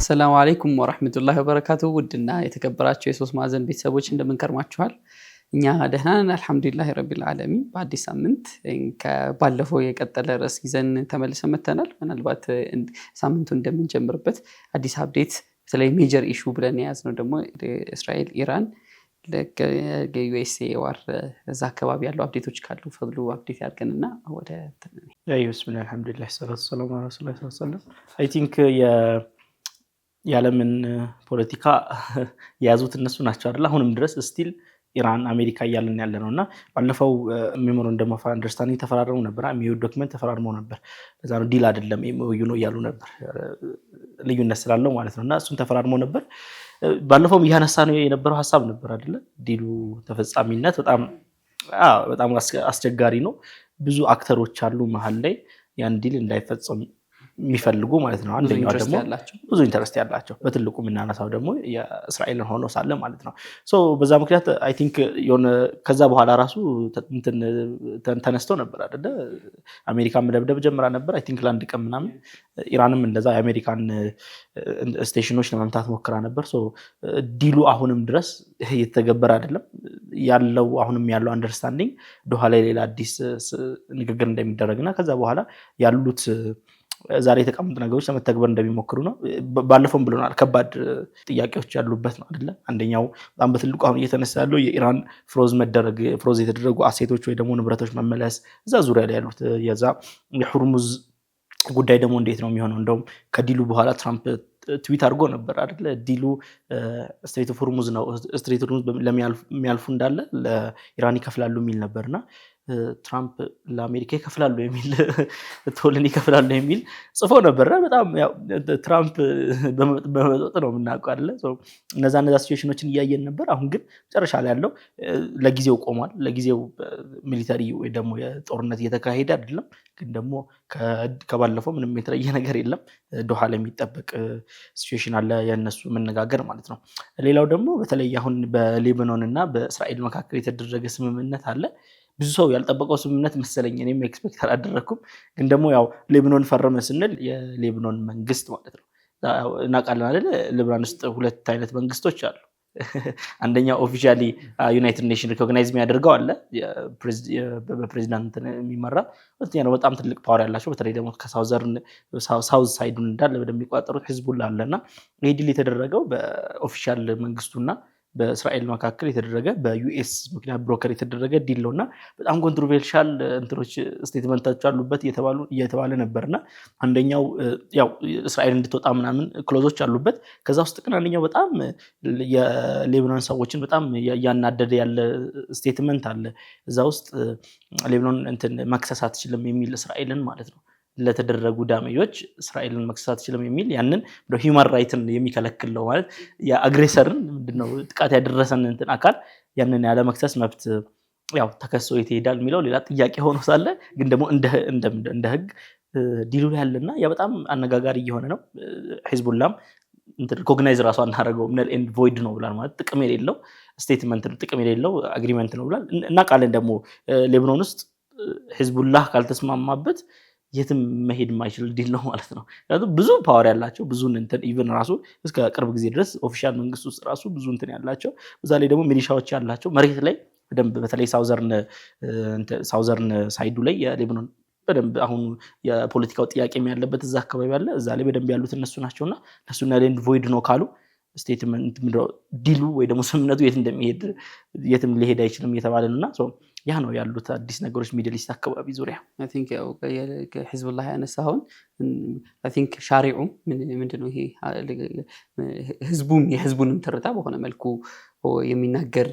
አሰላሙ አለይኩም ወራህመቱላሂ ወበረካቱሁ። ውድና የተከበራችሁ የሶስት ማዕዘን ቤተሰቦች እንደምን ከርማችኋል? እኛ ደህና ነን አልሐምዱሊላሂ ረቢል ዓለሚን። በአዲስ ሳምንት ከባለፈው የቀጠለ ርዕስ ይዘን ተመልሰን መጥተናል። ምናልባት ሳምንቱ እንደምንጀምርበት አዲስ አፕዴት በተለይ ሜጀር ኢሹ ብለን የያዝነው ደግሞ እስራኤል ኢራን ለዩኤስኤ ዋር እዛ አካባቢ ያለው አፕዴቶች ካሉ ፈድሉ አፕዴት ያድርገንና ወደ ቢስሚላህ አልሐምዱሊላህ ሰላቱ ሰላሙ ዐላ ረሱሊላህ ሰለላሁ ዐለይሂ ወሰለም። አይ ቲንክ የዓለምን ፖለቲካ የያዙት እነሱ ናቸው አይደል? አሁንም ድረስ ስቲል ኢራን አሜሪካ እያልን ያለ ነውና ባለፈው ሜሞራንደም ኦፍ አንደርስታንዲንግ ተፈራርመው ነበር። ኤምኦዩ ዶክመንት ተፈራርመው ነበር። ለዛ ነው ዲል አይደለም ኤምኦዩ ነው እያሉ ነበር፣ ልዩነት ስላለው ማለት ነውና እሱን ተፈራርመው ነበር። ባለፈውም እያነሳ ነው የነበረው ሐሳብ ነበር አይደለ? ዲሉ ተፈጻሚነት በጣም አስቸጋሪ ነው። ብዙ አክተሮች አሉ መሀል ላይ ያን ዲል እንዳይፈጸም የሚፈልጉ ማለት ነው። አንደኛው ደግሞ ብዙ ኢንተረስት ያላቸው በትልቁ የምናነሳው ደግሞ የእስራኤልን ሆኖ ሳለ ማለት ነው። በዛ ምክንያት አይ ቲንክ የሆነ ከዛ በኋላ ራሱ ተነስቶ ነበር አይደለ? አሜሪካ መደብደብ ጀምራ ነበር አይ ቲንክ ለአንድ ቀን ምናምን። ኢራንም እንደዛ የአሜሪካን ስቴሽኖች ለመምታት ሞክራ ነበር። ዲሉ አሁንም ድረስ እየተገበረ አይደለም ያለው። አሁንም ያለው አንደርስታንዲንግ ዶሃ ላይ ሌላ አዲስ ንግግር እንደሚደረግና ከዛ በኋላ ያሉት ዛሬ የተቀመጡ ነገሮች ለመተግበር እንደሚሞክሩ ነው። ባለፈውም ብለናል፣ ከባድ ጥያቄዎች ያሉበት ነው አይደለ? አንደኛው በጣም በትልቁ አሁን እየተነሳ ያለው የኢራን ፍሮዝ የተደረጉ አሴቶች ወይ ደግሞ ንብረቶች መመለስ፣ እዛ ዙሪያ ላይ ያሉት የዛ የሁርሙዝ ጉዳይ ደግሞ እንዴት ነው የሚሆነው? እንደውም ከዲሉ በኋላ ትራምፕ ትዊት አድርጎ ነበር አይደለ? ዲሉ ስትሬት ኦፍ ሁርሙዝ ነው፣ ስትሬት ኦፍ ሁርሙዝ ለሚያልፉ እንዳለ ለኢራን ይከፍላሉ የሚል ነበርና ትራምፕ ለአሜሪካ ይከፍላሉ የሚል ቶልን ይከፍላሉ የሚል ጽፎ ነበር። በጣም ያው ትራምፕ በመጠጥ ነው የምናውቀው አይደለ? እነዛ ሲቹዌሽኖችን እያየን ነበር። አሁን ግን መጨረሻ ላይ ያለው ለጊዜው ቆሟል። ለጊዜው ሚሊተሪ ወይ ደግሞ የጦርነት እየተካሄደ አይደለም፣ ግን ደግሞ ከባለፈው ምንም የተለየ ነገር የለም። ዶሃ ላይ የሚጠበቅ ሲቹዌሽን አለ፣ የነሱ መነጋገር ማለት ነው። ሌላው ደግሞ በተለይ አሁን በሌባኖን እና በእስራኤል መካከል የተደረገ ስምምነት አለ። ብዙ ሰው ያልጠበቀው ስምምነት መሰለኝ፣ እኔም ኤክስፔክት አላደረኩም። ግን ደግሞ ያው ሌባኖን ፈረመ ስንል የሌባኖን መንግስት ማለት ነው። እናውቃለን አይደል? ሊባኖን ውስጥ ሁለት አይነት መንግስቶች አሉ። አንደኛው ኦፊሻሊ ዩናይትድ ኔሽን ሪኮግናይዝ የሚያደርገው አለ፣ በፕሬዚዳንት የሚመራ። ሁለተኛ ነው በጣም ትልቅ ፓወር ያላቸው፣ በተለይ ደግሞ ከሳውዝ ሳይዱን እንዳለ በደንብ የሚቆጣጠሩት ሂዝቡላ አለና ይህ ዲል የተደረገው በኦፊሻል መንግስቱና በእስራኤል መካከል የተደረገ በዩኤስ ምክንያት ብሮከር የተደረገ ዲል ነውና በጣም ኮንትሮቨርሻል እንትኖች ስቴትመንቶች አሉበት እየተባለ ነበርና አንደኛው ያው እስራኤል እንድትወጣ ምናምን ክሎዞች አሉበት። ከዛ ውስጥ ግን አንደኛው በጣም የሌባኖን ሰዎችን በጣም ያናደደ ያለ ስቴትመንት አለ። እዛ ውስጥ ሌባኖን መክሰስ አትችልም የሚል እስራኤልን ማለት ነው ለተደረጉ ዳሜጆች እስራኤልን መክሰስ አትችልም የሚል ያንን ሂውማን ራይትን የሚከለክል ነው ማለት የአግሬሰርን ምንድነው ጥቃት ያደረሰን አካል ያንን ያለ መክሰስ መብት ያው ተከሶ ይሄዳል የሚለው ሌላ ጥያቄ ሆኖ ሳለ ግን ደግሞ እንደ ህግ ዲሉ ያለና ያ በጣም አነጋጋሪ እየሆነ ነው። ሂዝቡላም ሪኮግናይዝ ራሱ አናደርገው ነል ኤንድ ቮይድ ነው ብሏል። ማለት ጥቅም የሌለው ስቴትመንት ነው፣ ጥቅም የሌለው አግሪመንት ነው ብሏል። እና ቃልን ደግሞ ሌባኖን ውስጥ ሂዝቡላህ ካልተስማማበት የትም መሄድ የማይችል ዲል ነው ማለት ነው። ብዙ ፓወር ያላቸው ብዙ ኢቨን ራሱ እስከ ቅርብ ጊዜ ድረስ ኦፊሻል መንግስት ውስጥ ራሱ ብዙ ያላቸው፣ በዛ ላይ ደግሞ ሚሊሻዎች ያላቸው መሬት ላይ በደንብ በተለይ ሳውዘርን ሳይዱ ላይ የሌባኖን በደንብ አሁን የፖለቲካው ጥያቄ ያለበት እዛ አካባቢ አለ። እዛ ላይ በደንብ ያሉት እነሱ ናቸውና እነሱ ነል ኤንድ ቮይድ ነው ካሉ ስቴትመንት ዲሉ ወይ ደግሞ ስምምነቱ የትም ሊሄድ አይችልም እየተባለ ነውና ያ ነው ያሉት አዲስ ነገሮች ሚድል ኢስት አካባቢ ዙሪያ። አይ ቲንክ ያው ከሂዝቡላህ ያነሳውን አይ ቲንክ ሻሪዑ ምንድነው ይሄ የህዝቡንም ትርታ በሆነ መልኩ የሚናገር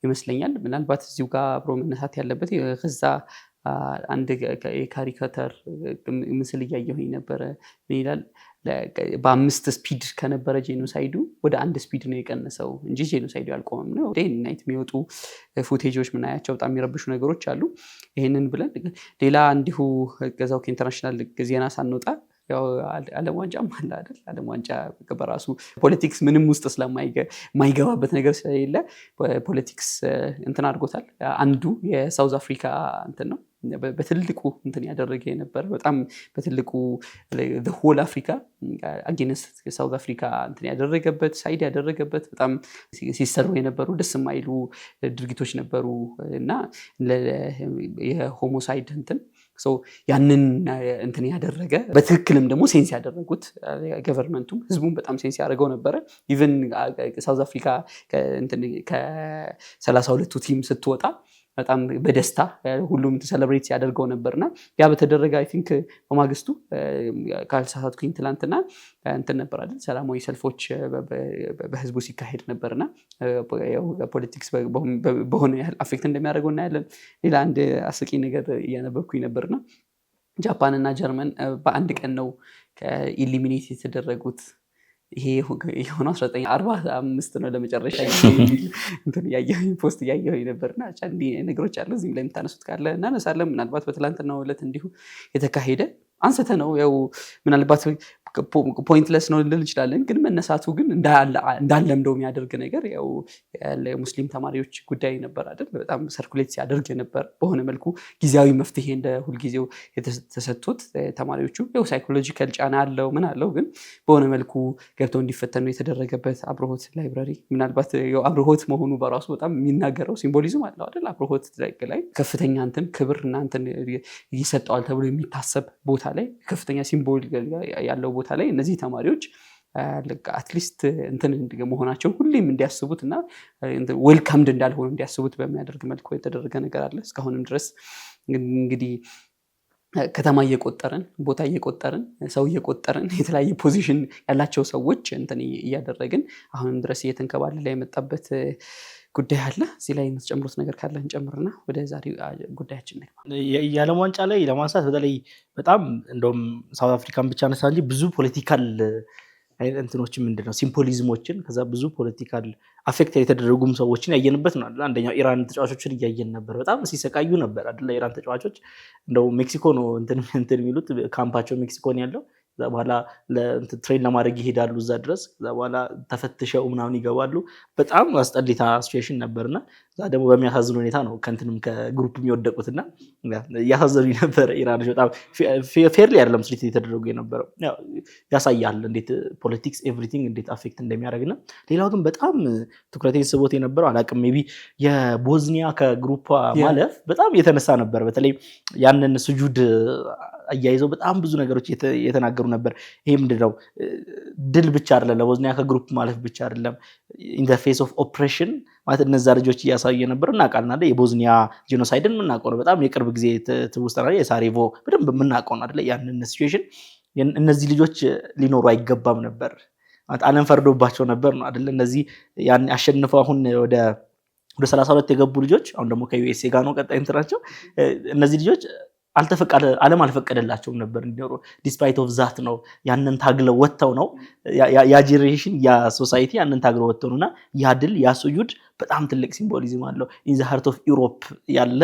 ይመስለኛል። ምናልባት እዚሁ ጋር አብሮ መነሳት ያለበት ከዛ አንድ የካሪካተር ምስል እያየሁኝ ነበረ። ምን ይላል? በ5 ስፒድ ከነበረ ጄኖሳይዱ ወደ 1 ስፒድ ነው የቀነሰው እንጂ ጄኖሳይዱ ያልቆመም ነው። ዴይ ናይት የሚወጡ ፉቴጆች ምናያቸው በጣም የሚረብሹ ነገሮች አሉ። ይሄንን ብለን ሌላ እንዲሁ ከዛው ከኢንተርናሽናል ዜና ሳንወጣ ያው ዓለም ዋንጫም አለ አይደል? ዓለም ዋንጫ በራሱ ፖለቲክስ ምንም ውስጥ ስለማይገባበት ነገር ስለሌለ ፖለቲክስ እንትን አድርጎታል። አንዱ የሳውዝ አፍሪካ እንትን ነው በትልቁ እንትን ያደረገ የነበረ በጣም በትልቁ ሆል አፍሪካ አጌንስት ሳውዝ አፍሪካ እንትን ያደረገበት ሳይድ ያደረገበት በጣም ሲሰሩ የነበሩ ደስ የማይሉ ድርጊቶች ነበሩ እና የሆሞሳይድ እንትን ያንን እንትን ያደረገ በትክክልም ደግሞ ሴንስ ያደረጉት ገቨርንመንቱም ህዝቡም በጣም ሴንስ ያደረገው ነበረ። ኢቨን ሳውዝ አፍሪካ ከ32ቱ ቲም ስትወጣ በጣም በደስታ ሁሉም ሴሌብሬት ያደርገው ነበርና ያ በተደረገ አይ ቲንክ በማግስቱ ካልተሳሳትኩኝ ትላንትና እንትን ነበር አይደል ሰላማዊ ሰልፎች በህዝቡ ሲካሄድ ነበርና ፖለቲክስ በሆነ ያህል አፌክት እንደሚያደርገው እናያለን። ሌላ አንድ አስቂኝ ነገር እያነበብኩኝ ነበርና ጃፓን እና ጀርመን በአንድ ቀን ነው ኢሊሚኔት የተደረጉት። ይሄ የሆነው 1945 ነው ለመጨረሻ ያየሁኝ ፖስት እያየሁኝ ነበርና እንዲህ ነገሮች አሉ። እዚህም ላይ የምታነሱት ካለ እናነሳለን። ምናልባት በትላንትናው ዕለት እንዲሁ የተካሄደ አንስተ ነው ያው ምናልባት ፖይንትለስ ነው ልል እንችላለን፣ ግን መነሳቱ ግን እንዳለምደው የሚያደርግ ነገር ያው የሙስሊም ተማሪዎች ጉዳይ ነበር አይደል? በጣም ሰርኩሌት ሲያደርግ ነበር። በሆነ መልኩ ጊዜያዊ መፍትሄ እንደ ሁልጊዜው የተሰጡት ተማሪዎቹ ያው ሳይኮሎጂካል ጫና አለው ምን አለው፣ ግን በሆነ መልኩ ገብተው እንዲፈተኑ የተደረገበት አብርሆት ላይብራሪ ምናልባት ያው አብርሆት መሆኑ በራሱ በጣም የሚናገረው ሲምቦሊዝም አለው አይደል? አብርሆት ላይ ከፍተኛ እንትን ክብር እና እንትን ይሰጠዋል ተብሎ የሚታሰብ ቦታ ላይ ከፍተኛ ሲምቦል ያለው ቦታ ላይ እነዚህ ተማሪዎች አትሊስት እንትን መሆናቸው ሁሌም እንዲያስቡት እና ዌልካምድ እንዳልሆኑ እንዲያስቡት በሚያደርግ መልኩ የተደረገ ነገር አለ። እስካሁንም ድረስ እንግዲህ ከተማ እየቆጠርን ቦታ እየቆጠርን ሰው እየቆጠርን የተለያየ ፖዚሽን ያላቸው ሰዎች እንትን እያደረግን አሁንም ድረስ እየተንከባለለ የመጣበት ጉዳይ አለ። እዚህ ላይ የምትጨምሩት ነገር ካለ እንጨምርና ወደ ዛሬ ጉዳያችን ነግባ። የዓለም ዋንጫ ላይ ለማንሳት በተለይ በጣም እንደውም ሳውት አፍሪካን ብቻ ነሳ እንጂ ብዙ ፖለቲካል እንትኖችን ምንድነው ሲምቦሊዝሞችን ከዛ ብዙ ፖለቲካል አፌክት የተደረጉም ሰዎችን ያየንበት ነው አይደል? አንደኛው ኢራን ተጫዋቾችን እያየን ነበር። በጣም ሲሰቃዩ ነበር አይደል? ኢራን ተጫዋቾች እንደው ሜክሲኮ ነው እንትን የሚሉት ካምፓቸው ሜክሲኮ ነው ያለው። ከዛ በኋላ ትሬን ለማድረግ ይሄዳሉ እዛ ድረስ። ከዛ በኋላ ተፈትሸው ምናምን ይገባሉ። በጣም አስጠሊታ ሲቹዌሽን ነበርና እዛ ደግሞ በሚያሳዝን ሁኔታ ነው ከእንትንም ከግሩፕ የሚወደቁትና እያሳዘኑኝ ነበረ። ኢራኖች በጣም ፌርሊ አይደለም ትሪት የተደረጉ የነበረው። ያሳያል እንዴት ፖለቲክስ ኤቭሪቲንግ እንዴት አፌክት እንደሚያደርግና ሌላው ግን በጣም ትኩረቴን ስቦት የነበረው አላቅም ሜይ ቢ የቦዝኒያ ከግሩፕ ማለፍ በጣም የተነሳ ነበር። በተለይ ያንን ስጁድ አያይዘው በጣም ብዙ ነገሮች የተናገሩ ነበር። ይሄ ምንድነው ድል ብቻ አይደለም ለቦዝኒያ ከግሩፕ ማለፍ ብቻ አይደለም ኢን ዘ ፌስ ኦፍ ኦፕሬሽን ማለት እነዛ ልጆች እያሳየ ነበር። እናውቃለን አይደል? የቦዝኒያ ጄኖሳይድን የምናውቀው ነው። በጣም የቅርብ ጊዜ ትውስታ ነው። የሳራዬቮ በደንብ የምናውቀው ነው አይደል? ያንን ሲቹዌሽን እነዚህ ልጆች ሊኖሩ አይገባም ነበር ማለት ዓለም ፈርዶባቸው ነበር ነው አይደል? እነዚህ ያን አሸንፈው አሁን ወደ 32 የገቡ ልጆች አሁን ደግሞ ከዩኤስኤ ጋር ነው ቀጣይ እንትናቸው። እነዚህ ልጆች ዓለም አልፈቀደላቸውም ነበር እንዲኖሩ። ዲስፓይት ኦፍ ዛት ነው ያንን ታግለው ወጥተው ነው ያ ጄኔሬሽን ያ ሶሳይቲ ያንን ታግለው ወጥተው ነውና ያ ድል ያ ስጁድ በጣም ትልቅ ሲምቦሊዝም አለው። ኢን ዘ ሃርት ኦፍ ዩሮፕ ያለ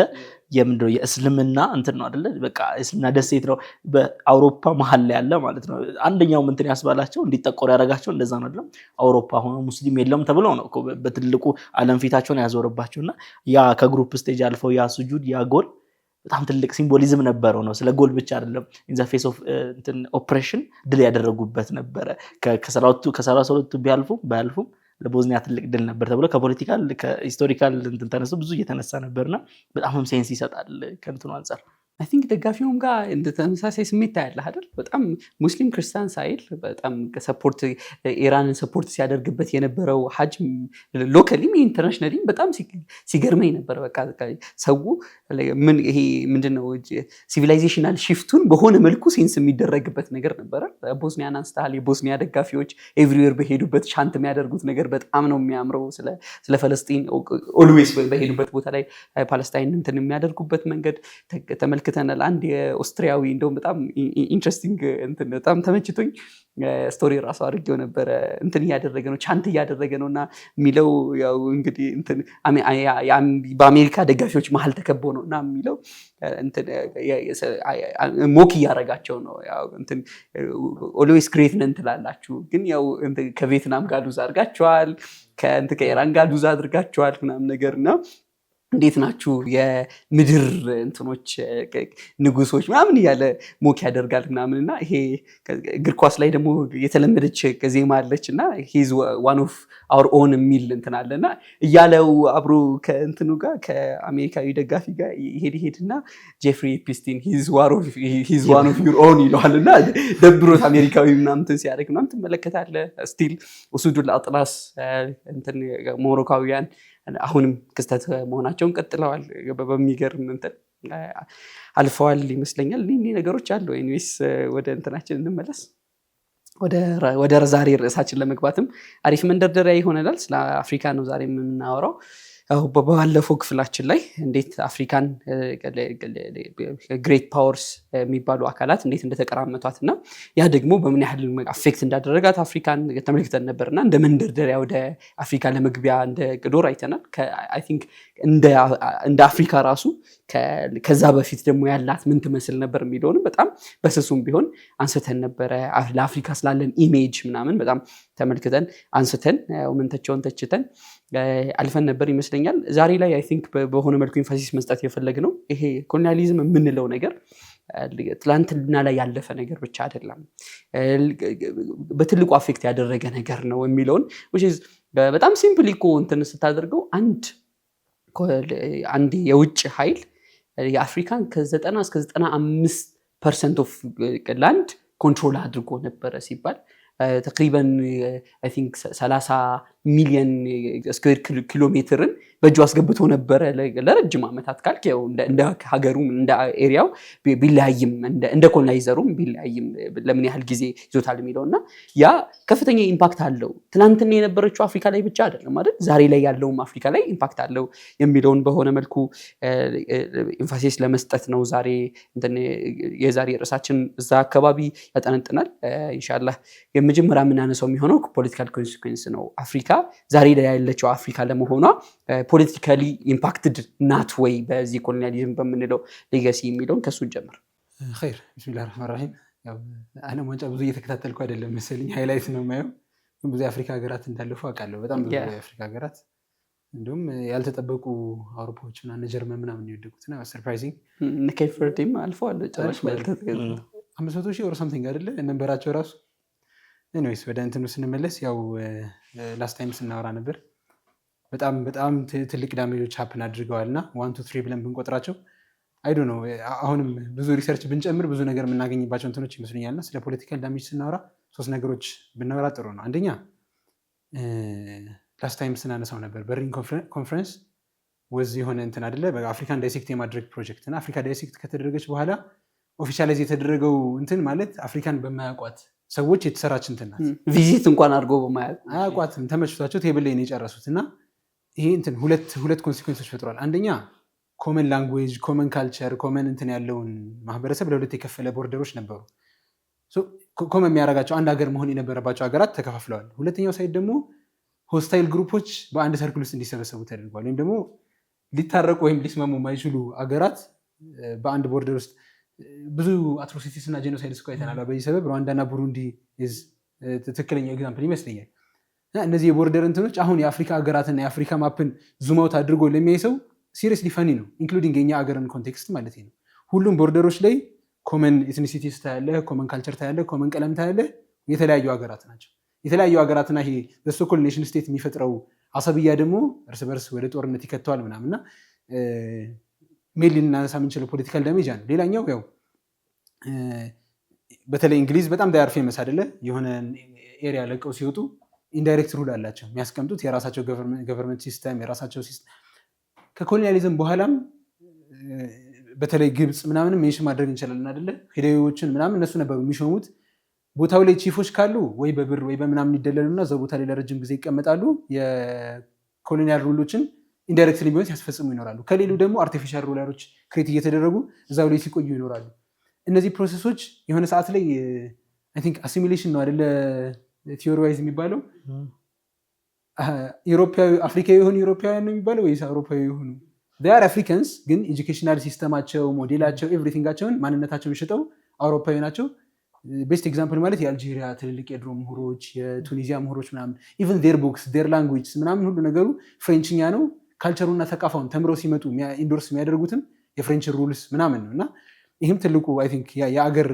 የምንድነው የእስልምና እንትን ነው አይደለ? በቃ እስልምና ደሴት ነው በአውሮፓ መሀል ላይ ያለ ማለት ነው። አንደኛው እንትን ያስባላቸው እንዲጠቆር ያደረጋቸው እንደዛ ነው አይደል? አውሮፓ ሆኖ ሙስሊም የለም ተብሎ ነው በትልቁ ዓለም ፊታቸውን ያዞረባቸውና ያ ከግሩፕ ስቴጅ አልፈው ያ ስጁድ ያ ጎል በጣም ትልቅ ሲምቦሊዝም ነበረው ነው። ስለ ጎል ብቻ አይደለም ኢን ዘ ፌስ ኦፍ ኦፕሬሽን ድል ያደረጉበት ነበረ። ከ32 ባያልፉም ለቦዝኒያ ትልቅ ድል ነበር ተብሎ ከፖለቲካል ከሂስቶሪካል እንትን ተነስቶ ብዙ እየተነሳ ነበርና በጣም ሴንስ ይሰጣል ከእንትኑ አንፃር። አይ ቲንክ ደጋፊውም ጋር እንደ ተመሳሳይ ስሜት ታያለህ አይደል? በጣም ሙስሊም ክርስቲያን ሳይል በጣም ሰፖርት ኢራንን ሰፖርት ሲያደርግበት የነበረው ሀጅም ሎካሊም ኢንተርናሽናሊም በጣም ሲገርመኝ ነበር። በቃ ሰው ምን ይሄ ምንድነው ሲቪላይዜሽናል ሺፍቱን በሆነ መልኩ ሴንስ የሚደረግበት ነገር ነበረ። ቦዝኒያን አንስተሃል። የቦዝኒያ ደጋፊዎች ኤቭሪዌር በሄዱበት ሻንት የሚያደርጉት ነገር በጣም ነው የሚያምረው። ስለ ፈለስጢን ኦልዌይስ በሄዱበት ቦታ ላይ ፓለስታይን እንትን የሚያደርጉበት መንገድ ተመልክተናል። ተመልክተናል። አንድ የኦስትሪያዊ እንደውም በጣም ኢንትረስቲንግ እንትን በጣም ተመችቶኝ ስቶሪ ራሱ አድርጌው ነበረ። እንትን እያደረገ ነው ቻንት እያደረገ ነው እና የሚለው ያው እንግዲህ እንትን በአሜሪካ ደጋፊዎች መሀል ተከቦ ነው እና የሚለው ሞክ እያደረጋቸው ነው። ያው እንትን ኦልዌይስ ግሬት ነን ትላላችሁ፣ ግን ያው ከቪየትናም ጋር ሉዝ አድርጋችኋል፣ ከኢራን ጋር ሉዝ አድርጋችኋል ምናምን ነገር እና እንዴት ናችሁ የምድር እንትኖች ንጉሶች ምናምን እያለ ሞክ ያደርጋል ምናምን እና ይሄ እግር ኳስ ላይ ደግሞ የተለመደች ዜማ አለች እና ሂዝ ዋን ኦፍ አወር ኦን የሚል እንትን አለ እና እያለው አብሮ ከእንትኑ ጋር ከአሜሪካዊ ደጋፊ ጋር ይሄድና ጄፍሪ ኤፕስቲን ሂዝ ዋን ኦፍ ዩር ኦን ይለዋል እና ደብሮት አሜሪካዊ ምናምን ሲያደርግ ምናምን ትመለከታለህ። ስቲል ኡሱዱል አጥላስ እንትን ሞሮካውያን አሁንም ክስተት መሆናቸውን ቀጥለዋል። በሚገርም እንትን አልፈዋል ይመስለኛል። እኔ ነገሮች አሉ። ኤኒዌይስ ወደ እንትናችን እንመለስ። ወደ ዛሬ ርዕሳችን ለመግባትም አሪፍ መንደርደሪያ ይሆናል። ስለ አፍሪካ ነው ዛሬ የምናወራው። ባለፈው ክፍላችን ላይ እንዴት አፍሪካን ግሬት ፓወርስ የሚባሉ አካላት እንዴት እንደተቀራመቷት እና ያ ደግሞ በምን ያህል አፌክት እንዳደረጋት አፍሪካን ተመልክተን ነበርና እንደ መንደርደሪያ ወደ አፍሪካ ለመግቢያ እንደ ቅዶር አይተናል። አይ ቲንክ እንደ አፍሪካ ራሱ ከዛ በፊት ደግሞ ያላት ምን ትመስል ነበር የሚለውንም በጣም በስሱም ቢሆን አንስተን ነበረ። ለአፍሪካ ስላለን ኢሜጅ ምናምን በጣም ተመልክተን አንስተን ምንተቸውን ተችተን አልፈን ነበር ይመስለኛል። ዛሬ ላይ አይ ቲንክ በሆነ መልኩ ኢንፋሲስ መስጠት የፈለግነው ይሄ ኮሎኒያሊዝም የምንለው ነገር ትላንትና ላይ ያለፈ ነገር ብቻ አይደለም፣ በትልቁ አፌክት ያደረገ ነገር ነው የሚለውን በጣም ሲምፕሊ እኮ እንትን ስታደርገው አንድ የውጭ ኃይል የአፍሪካን ከ90 እስከ 95% ኦፍ ላንድ ኮንትሮል አድርጎ ነበረ ሲባል ተቅሪበን አይ ቲንክ 30 ሚሊዮን ስኩዌር ኪሎ ሜትርን በእጁ አስገብቶ ነበረ ለረጅም ዓመታት ካልክ ያው እንደ ሀገሩ እንደ ኤሪያው ቢለያይም እንደ ኮሎናይዘሩም ቢለያይም ለምን ያህል ጊዜ ይዞታል የሚለውና ያ ከፍተኛ ኢምፓክት አለው። ትናንትና የነበረችው አፍሪካ ላይ ብቻ አይደለም አይደል፣ ዛሬ ላይ ያለውም አፍሪካ ላይ ኢምፓክት አለው የሚለውን በሆነ መልኩ ኢንፋሲስ ለመስጠት ነው ዛሬ የዛሬ ርዕሳችን እዛ አካባቢ ያጠነጥናል። ኢንሻአላህ የመጀመሪያ የምናነሳው የሚሆነው ፖለቲካል ኮንሲኩዌንስ ነው። አፍሪካ ዛሬ ላይ ያለችው አፍሪካ ለመሆኗ ፖለቲካሊ ኢምፓክትድ ናት ወይ በዚህ ኮሎኒያሊዝም በምንለው ሌጋሲ የሚለውን ከሱ ጀምር። ኸይር ቢስሚላህ ረህማን ረሂም። ያው ዓለም ዋንጫ ብዙ እየተከታተልኩ አይደለም መሰለኝ፣ ሃይላይት ነው የማየው። ብዙ የአፍሪካ ሀገራት እንዳለፉ አውቃለሁ። በጣም ብዙ የአፍሪካ ሀገራት እንዲሁም ያልተጠበቁ አውሮፓዎችና እነ ጀርመን ምናምን የወደቁትና ሰርፕራይዚንግ ከፈርቲም አልፈዋል ጨራሽ ማለት 500,000 ኦር ሳምቲንግ አይደለ ነበራቸው ራሱ። ኤኒዌይስ ወደ እንትኑ ስንመለስ ያው ላስት ታይም ስናወራ ነበር በጣም ትልቅ ዳሜጆች ሀፕን አድርገዋልና 1 2 3 ብለን ብንቆጥራቸው አይዶ ነው። አሁንም ብዙ ሪሰርች ብንጨምር ብዙ ነገር የምናገኝባቸው እንትኖች ይመስሉኛልና ስለ ፖለቲካል ዳሜጅ ስናወራ 3 ነገሮች ብናወራ ጥሩ ነው። አንደኛ ላስት ታይም ስናነሳው ነበር በርሊን ኮንፈረንስ ወዝ የሆነ እንትን አይደለ በአፍሪካን ዳይሴክት የማድረግ ፕሮጀክት እና አፍሪካ ዳይሴክት ከተደረገች በኋላ ኦፊሻላይዝ የተደረገው እንትን ማለት አፍሪካን በማያውቋት ሰዎች የተሰራች እንትን ናት። ቪዚት እንኳን አድርጎ አያውቋትም፣ ተመችቷቸው ቴብል ላይ ነው የጨረሱት እና ይሄ እንትን ሁለት ኮንሲኩዌንሶች ፈጥሯል። አንደኛ ኮመን ላንጉዌጅ፣ ኮመን ካልቸር፣ ኮመን እንትን ያለውን ማህበረሰብ ለሁለት የከፈለ ቦርደሮች ነበሩ። ኮመን የሚያደርጋቸው አንድ ሀገር መሆን የነበረባቸው ሀገራት ተከፋፍለዋል። ሁለተኛው ሳይድ ደግሞ ሆስታይል ግሩፖች በአንድ ሰርክል ውስጥ እንዲሰበሰቡ ተደርጓል። ወይም ደግሞ ሊታረቁ ወይም ሊስማሙ የማይችሉ ሀገራት በአንድ ቦርደር ውስጥ ብዙ አትሮሲቲስ እና ጄኖሳይድስ እኮ አይተናል። በዚህ ሰበብ ሩዋንዳና ቡሩንዲ ትክክለኛ ኤግዛምፕል ይመስለኛል። እነዚህ የቦርደር እንትኖች አሁን የአፍሪካ ሀገራትና የአፍሪካ ማፕን ዙማውት አድርጎ ለሚያይ ሰው ሲሪየስሊ ፈኒ ነው። ኢንክሉዲንግ የኛ ሀገርን ኮንቴክስት ማለት ነው። ሁሉም ቦርደሮች ላይ ኮመን ኤትኒሲቲስ ታያለህ፣ ኮመን ካልቸር ታያለህ፣ ኮመን ቀለም ታያለህ። የተለያዩ ሀገራት ናቸው። የተለያዩ ሀገራትና ይሄ በሶኮል ኔሽን ስቴት የሚፈጥረው አሰብያ ደግሞ እርስ በርስ ወደ ጦርነት ይከተዋል ምናምንና ሜል ልናነሳ የምንችለው ፖለቲካል ዳሜጅ ነው። ሌላኛው ያው በተለይ እንግሊዝ በጣም ዳያር ፌመስ አይደለ? የሆነ ኤሪያ ለቀው ሲወጡ ኢንዳይሬክት ሩል አላቸው የሚያስቀምጡት የራሳቸው ገቨርንመንት ሲስተም የራሳቸው ሲስተም። ከኮሎኒያሊዝም በኋላም በተለይ ግብፅ ምናምንም ሜንሽን ማድረግ እንችላለን አይደለ? ሂደዎችን ምናምን እነሱ ነበሩ የሚሾሙት። ቦታው ላይ ቺፎች ካሉ ወይ በብር ወይ በምናምን ይደለሉና እዛው ቦታ ላይ ለረጅም ጊዜ ይቀመጣሉ። የኮሎኒያል ሩሎችን ኢንዳይሬክትሊ ቢሆን ሲያስፈጽሙ ይኖራሉ። ከሌሉ ደግሞ አርቲፊሻል ሩለሮች ክሬት እየተደረጉ እዛው ላይ ሲቆዩ ይኖራሉ። እነዚህ ፕሮሰሶች የሆነ ሰዓት ላይ አይ ቲንክ አሲሚሌሽን ነው አይደለ ቲዮሪ ዋይዝ የሚባለው ኢሮፓዊ አፍሪካዊ የሆኑ ኢሮፓውያን ነው የሚባለው ወይስ አውሮፓዊ የሆኑ ር አፍሪካንስ ግን ኤጁኬሽናል ሲስተማቸው ሞዴላቸው ኤቭሪቲንጋቸውን ማንነታቸውን ሽጠው አውሮፓዊ ናቸው። ቤስት ኤግዛምፕል ማለት የአልጄሪያ ትልልቅ የድሮ ምሁሮች የቱኒዚያ ምሁሮች ምናምን ኢቨን ዴር ቡክስ ዴር ላንጉጅ ምናምን ሁሉ ነገሩ ፍሬንችኛ ነው። ካልቸሩና ተቃፋውን ተምረው ሲመጡ ኢንዶርስ የሚያደርጉትም የፍሬንች ሩልስ ምናምን ነው እና ይህም ትልቁ አይ ቲንክ የአገር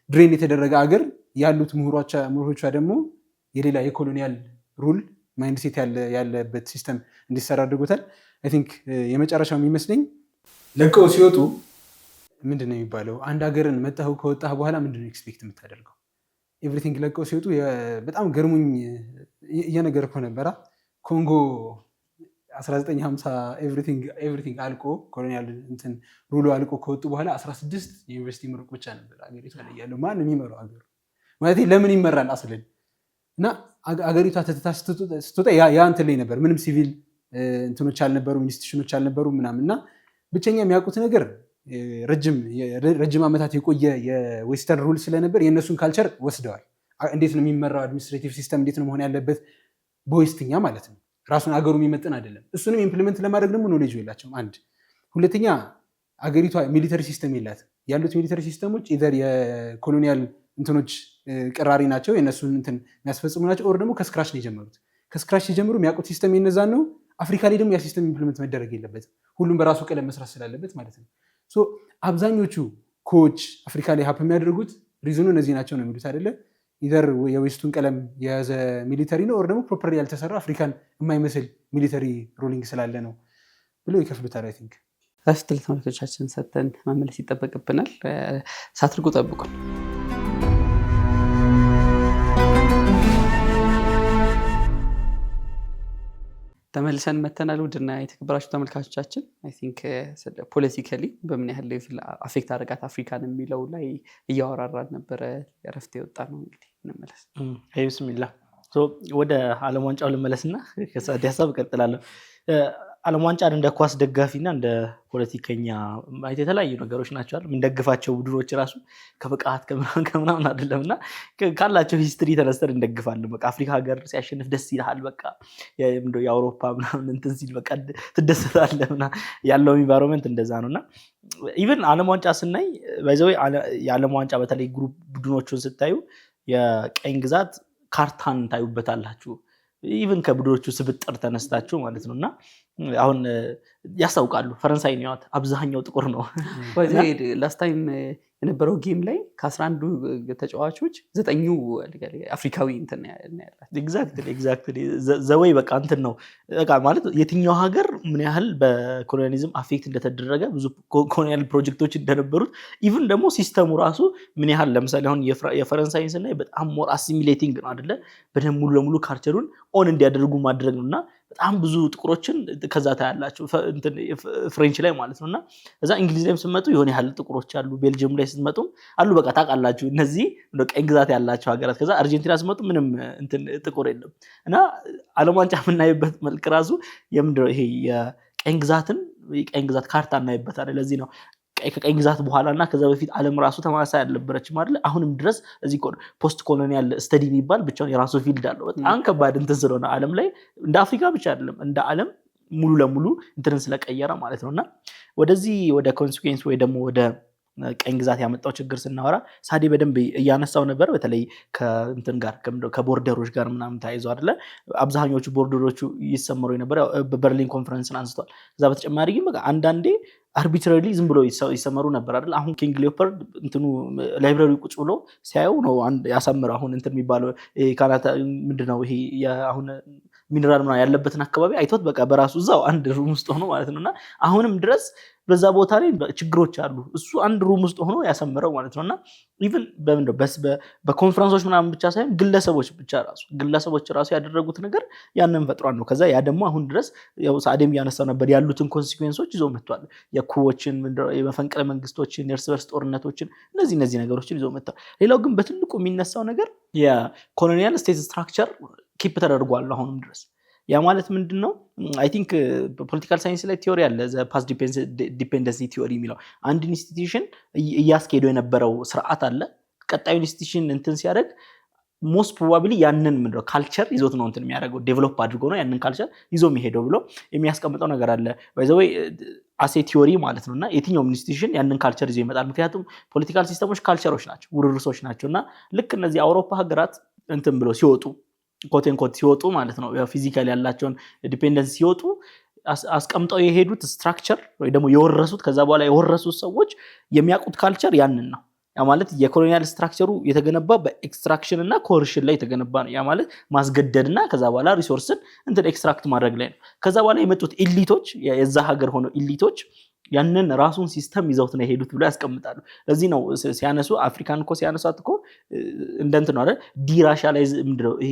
ድሬን የተደረገ አገር ያሉት ምሁሮቿ ደግሞ የሌላ የኮሎኒያል ሩል ማይንድሴት ያለበት ሲስተም እንዲሰራ አድርጎታል። አይ ቲንክ የመጨረሻው የሚመስለኝ ለቀው ሲወጡ ምንድን ነው የሚባለው አንድ ሀገርን መጣሁ ከወጣህ በኋላ ምንድነው ኤክስፔክት የምታደርገው? ኤቭሪቲንግ ለቀው ሲወጡ በጣም ገርሙኝ እየነገርኩህ ነበራ። ኮንጎ 1950 ኤቭሪቲንግ አልቆ ኮሎኒያል እንትን ሩሉ አልቆ ከወጡ በኋላ 16 የዩኒቨርሲቲ ምሩቅ ብቻ ነበር አገሪቷ ላይ ያለው። ማን የሚመራው ሀገሩ ማለት ለምን ይመራል አስልን እና አገሪቷ ስትወጣ ያ እንትን ላይ ነበር። ምንም ሲቪል እንትኖች አልነበሩ፣ ኢንስቲቱሽኖች አልነበሩ ምናምን እና ብቸኛ የሚያውቁት ነገር ረጅም ዓመታት የቆየ የዌስተርን ሩል ስለነበር የእነሱን ካልቸር ወስደዋል። እንዴት ነው የሚመራው አድሚኒስትሬቲቭ ሲስተም እንዴት ነው መሆን ያለበት በዌስትኛ ማለት ነው። ራሱን አገሩ የሚመጥን አይደለም። እሱንም ኢምፕሊመንት ለማድረግ ደግሞ ኖሌጅ የላቸውም። አንድ ሁለተኛ አገሪቷ ሚሊተሪ ሲስተም የላትም። ያሉት ሚሊተሪ ሲስተሞች ኢዘር የኮሎኒያል እንትኖች ቅራሪ ናቸው፣ የእነሱን እንትን የሚያስፈጽሙ ናቸው። ኦር ደግሞ ከስክራች ነው የጀመሩት። ከስክራች ሲጀምሩ የሚያውቁት ሲስተም የነዛን ነው። አፍሪካ ላይ ደግሞ ያ ሲስተም ኢምፕሊመንት መደረግ የለበትም፣ ሁሉም በራሱ ቀለም መስራት ስላለበት ማለት ነው። አብዛኞቹ ኮች አፍሪካ ላይ ሀፕ የሚያደርጉት ሪዝኑ እነዚህ ናቸው ነው የሚሉት አይደለ? ኢዘር የዌስቱን ቀለም የያዘ ሚሊተሪ ነው ኦር ደግሞ ፕሮፐርሊ ያልተሰራ አፍሪካን የማይመስል ሚሊተሪ ሩሊንግ ስላለ ነው ብለው ይከፍሉታል። አይ ቲንክ ረፍት ለተመልካቾቻችን ሰጥተን መመለስ ይጠበቅብናል። ሳትርቁ ጠብቁን። ተመልሰን መተናል። ውድና የተከበራችሁ ተመልካቾቻችን አይ ቲንክ ፖለቲካሊ በምን ያህል ሌቭል አፌክት አደረጋት አፍሪካን የሚለው ላይ እያወራራን ነበረ። ረፍት የወጣ ነው። እንግዲህ እንመለስ። ብስሚላ ወደ ዓለም ዋንጫው ልመለስና ከሰዓት ሀሳብ እቀጥላለሁ። ዓለም ዋንጫን እንደ ኳስ ደጋፊና እንደ ፖለቲከኛ ማየት የተለያዩ ነገሮች ናቸው። የምንደግፋቸው ቡድኖች ራሱ ከብቃት ከምናምን አይደለም እና ካላቸው ሂስትሪ ተነስተን እንደግፋለን። በቃ አፍሪካ ሀገር ሲያሸንፍ ደስ ይልሃል። በቃ የአውሮፓ ምናምን እንትን ሲል በቃ ትደሰታለህ። ያለው ኢንቫይሮንመንት እንደዛ ነው እና ኢቨን ዓለም ዋንጫ ስናይ ባይዘው የዓለም ዋንጫ በተለይ ግሩፕ ቡድኖቹን ስታዩ የቀኝ ግዛት ካርታን ታዩበታላችሁ። ኢቨን ከቡድኖቹ ስብጥር ተነስታችሁ ማለት ነው እና አሁን ያስታውቃሉ። ፈረንሳይ ነው አብዛኛው ጥቁር ነው። ላስት ታይም የነበረው ጌም ላይ ከ11 ተጫዋቾች 9 አፍሪካዊ እንትን ያላቸው። ኤግዛክትሊ ዘወይ በቃ እንትን ነው በቃ ማለት የትኛው ሀገር ምን ያህል በኮሎኒያሊዝም አፌክት እንደተደረገ ብዙ ኮሎኒያል ፕሮጀክቶች እንደነበሩት ኢቭን ደግሞ ሲስተሙ ራሱ ምን ያህል ለምሳሌ አሁን የፈረንሳይን ስናይ በጣም ሞር አሲሚሌቲንግ ነው አይደለ? በደንብ ሙሉ ለሙሉ ካልቸሩን ኦን እንዲያደርጉ ማድረግ ነው እና በጣም ብዙ ጥቁሮችን ከዛ ታያላቸው ፍሬንች ላይ ማለት ነው እና እዛ እንግሊዝ ላይም ስትመጡ የሆነ ያህል ጥቁሮች አሉ። ቤልጅየም ላይ ስትመጡም አሉ። በቃ ታውቃላችሁ እነዚህ ቀኝ ግዛት ያላቸው ሀገራት። ከዛ አርጀንቲና ስትመጡ ምንም ጥቁር የለም እና ዓለም ዋንጫ የምናይበት መልክ ራሱ የምንድነው ይሄ የቀኝ ግዛት ካርታ እናይበታለን። ለዚህ ነው ከቀኝ ግዛት በኋላ እና ከዛ በፊት ዓለም ራሱ ተመሳሳይ አልነበረችም አይደል? አሁንም ድረስ እዚህ ፖስት ኮሎኒያል ስተዲ የሚባል ብቻውን የራሱ ፊልድ አለው። በጣም ከባድ እንትን ስለሆነ ዓለም ላይ እንደ አፍሪካ ብቻ አይደለም እንደ ዓለም ሙሉ ለሙሉ እንትን ስለቀየረ ማለት ነው እና ወደዚህ ወደ ኮንሲኩዌንስ ወይ ደግሞ ወደ ቀኝ ግዛት ያመጣው ችግር ስናወራ ሳዲ በደንብ እያነሳው ነበር። በተለይ ከእንትን ጋር ከቦርደሮች ጋር ምናምን ተያይዞ አይደለ? አብዛኞቹ ቦርደሮቹ ይሰመሩ የነበረ በበርሊን ኮንፈረንስን አንስቷል። ከዛ በተጨማሪ ግን በቃ አንዳንዴ አርቢትራሪ ዝም ብሎ ይሰመሩ ነበር አይደል? አሁን ኪንግ ሊዮፖልድ እንትኑ ላይብራሪ ቁጭ ብሎ ሲያየው ነው አንድ ያሰምረው። አሁን እንትን የሚባለው ካናታ ምንድነው ይሄ አሁን ሚነራል ምናምን ያለበትን አካባቢ አይቶት በቃ በራሱ እዛው አንድ ሩም ውስጥ ሆኖ ማለት ነውና አሁንም ድረስ በዛ ቦታ ላይ ችግሮች አሉ። እሱ አንድ ሩም ውስጥ ሆኖ ያሰምረው ማለት ነውና ኢቭን በኮንፈረንሶች ምናምን ብቻ ሳይሆን ግለሰቦች ራሱ ያደረጉት ነገር ያንን ፈጥሯል ነው። ከዛ ያ ደግሞ አሁን ድረስ ያው ሳዴም ያነሳው ነበር ያሉትን ኮንሲኩዌንሶች ይዞ መጥቷል። የኩዎችን የመፈንቅለ መንግስቶችን፣ የእርስ በርስ ጦርነቶችን እነዚህ ነገሮችን ይዞ መጥቷል። ሌላው ግን በትልቁ የሚነሳው ነገር የኮሎኒያል ስቴት ስትራክቸር ኪፕ ተደርጓል አሁንም ድረስ ያ ማለት ምንድነው? አይ ቲንክ ፖለቲካል ሳይንስ ላይ ቲዮሪ አለ ፓስ ዲፔንደንሲ ቲዮሪ የሚለው አንድ ኢንስቲትዩሽን እያስኬደው የነበረው ስርዓት አለ ቀጣዩ ኢንስቲትዩሽን እንትን ሲያደርግ ሞስት ፕሮባብሊ ያንን ምንድነው ካልቸር ይዞት ነው እንትን የሚያደርገው ዴቨሎፕ አድርጎ ነው ያንን ካልቸር ይዞ የሚሄደው ብሎ የሚያስቀምጠው ነገር አለ ባይ ዘ ዌይ አሴ ቲዮሪ ማለት ነውና የትኛውም ኢንስቲትዩሽን ያንን ካልቸር ይዞ ይመጣል ምክንያቱም ፖለቲካል ሲስተሞች ካልቸሮች ናቸው ውርርሶች ናቸውና ልክ እነዚህ አውሮፓ ሀገራት እንትን ብሎ ሲወጡ ኮቴን ኮት ሲወጡ ማለት ነው ፊዚካሊ ያላቸውን ዲፔንደንስ ሲወጡ አስቀምጠው የሄዱት ስትራክቸር ወይ ደግሞ የወረሱት ከዛ በኋላ የወረሱት ሰዎች የሚያውቁት ካልቸር ያንን ነው ያ ማለት የኮሎኒያል ስትራክቸሩ የተገነባ በኤክስትራክሽን እና ኮርሽን ላይ የተገነባ ነው ያ ማለት ማስገደድና ከዛ በኋላ ሪሶርስን እንትን ኤክስትራክት ማድረግ ላይ ነው ከዛ በኋላ የመጡት ኢሊቶች የዛ ሀገር ሆነው ኢሊቶች ያንን ራሱን ሲስተም ይዘውት ነው የሄዱት ብሎ ያስቀምጣሉ ለዚህ ነው ሲያነሱ አፍሪካን እኮ ሲያነሷት እኮ እንደንት ነው አይደል ዲራሻላይዝ ምንድነው ይሄ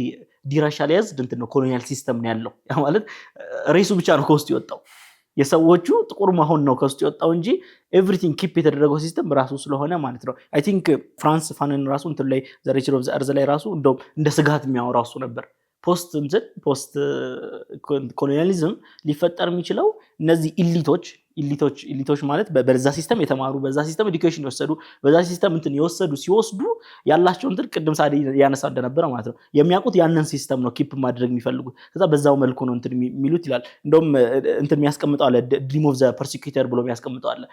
ዲራሻላይዝ እንትን ነው ኮሎኒያል ሲስተም ነው ያለው ያ ማለት ሬሱ ብቻ ነው ከውስጥ ይወጣው የሰዎቹ ጥቁር መሆን ነው ከውስጥ ይወጣው እንጂ ኤቭሪቲንግ ኪፕ የተደረገው ሲስተም ራሱ ስለሆነ ማለት ነው አይ ቲንክ ፍራንስ ፋነን ራሱ እንትን ላይ ዘ ሪቸር ኦፍ ዘ አርዝ ላይ ራሱ እንደው እንደ ስጋት የሚያወራው እሱ ነበር ፖስት ኮሎኒያሊዝም ሊፈጠር የሚችለው እነዚህ ኢሊቶች ማለት በዛ ሲስተም የተማሩ በዛ ሲስተም ኤዱኬሽን የወሰዱ በዛ ሲስተም እንትን ሲወስዱ ያላቸው እንትን ቅድም ሳዲ ያነሳ እንደነበረ ማለት ነው የሚያውቁት ያንን ሲስተም ነው ኪፕ ማድረግ የሚፈልጉት ከዛ በዛው መልኩ ነው እንትን የሚሉት ይላል እንደውም እንትን የሚያስቀምጠው አለ ድሪም ኦፍ ዘ ፐርሲኪዩተር ብሎ የሚያስቀምጠው አለ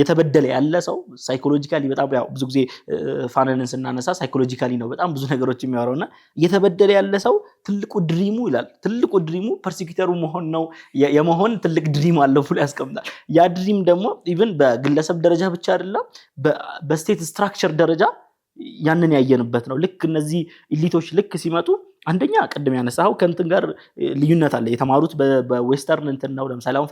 የተበደለ ያለ ሰው ሳይኮሎጂካሊ በጣም ያው ብዙ ጊዜ ፋነንን ስናነሳ ሳይኮሎጂካሊ ነው በጣም ብዙ ነገሮች የሚያወራውና የተበደለ ያለ ሰው ትልቁ ድሪሙ ይላል ትልቁ ድሪሙ ፐርሲኪዩተሩ መሆን ነው የመሆን ትልቅ ድሪም አለው ብሎ ያስቀምጣል ያ ድሪም ደግሞ ኢቭን በግለሰብ ደረጃ ብቻ አይደለም በስቴት ስትራክቸር ደረጃ ያንን ያየንበት ነው ልክ እነዚህ ኢሊቶች ልክ ሲመጡ አንደኛ ቀደም ያነሳው ከንትን ጋር ልዩነት አለ የተማሩት በዌስተርን እንትን ነው ለምሳሌ አሁን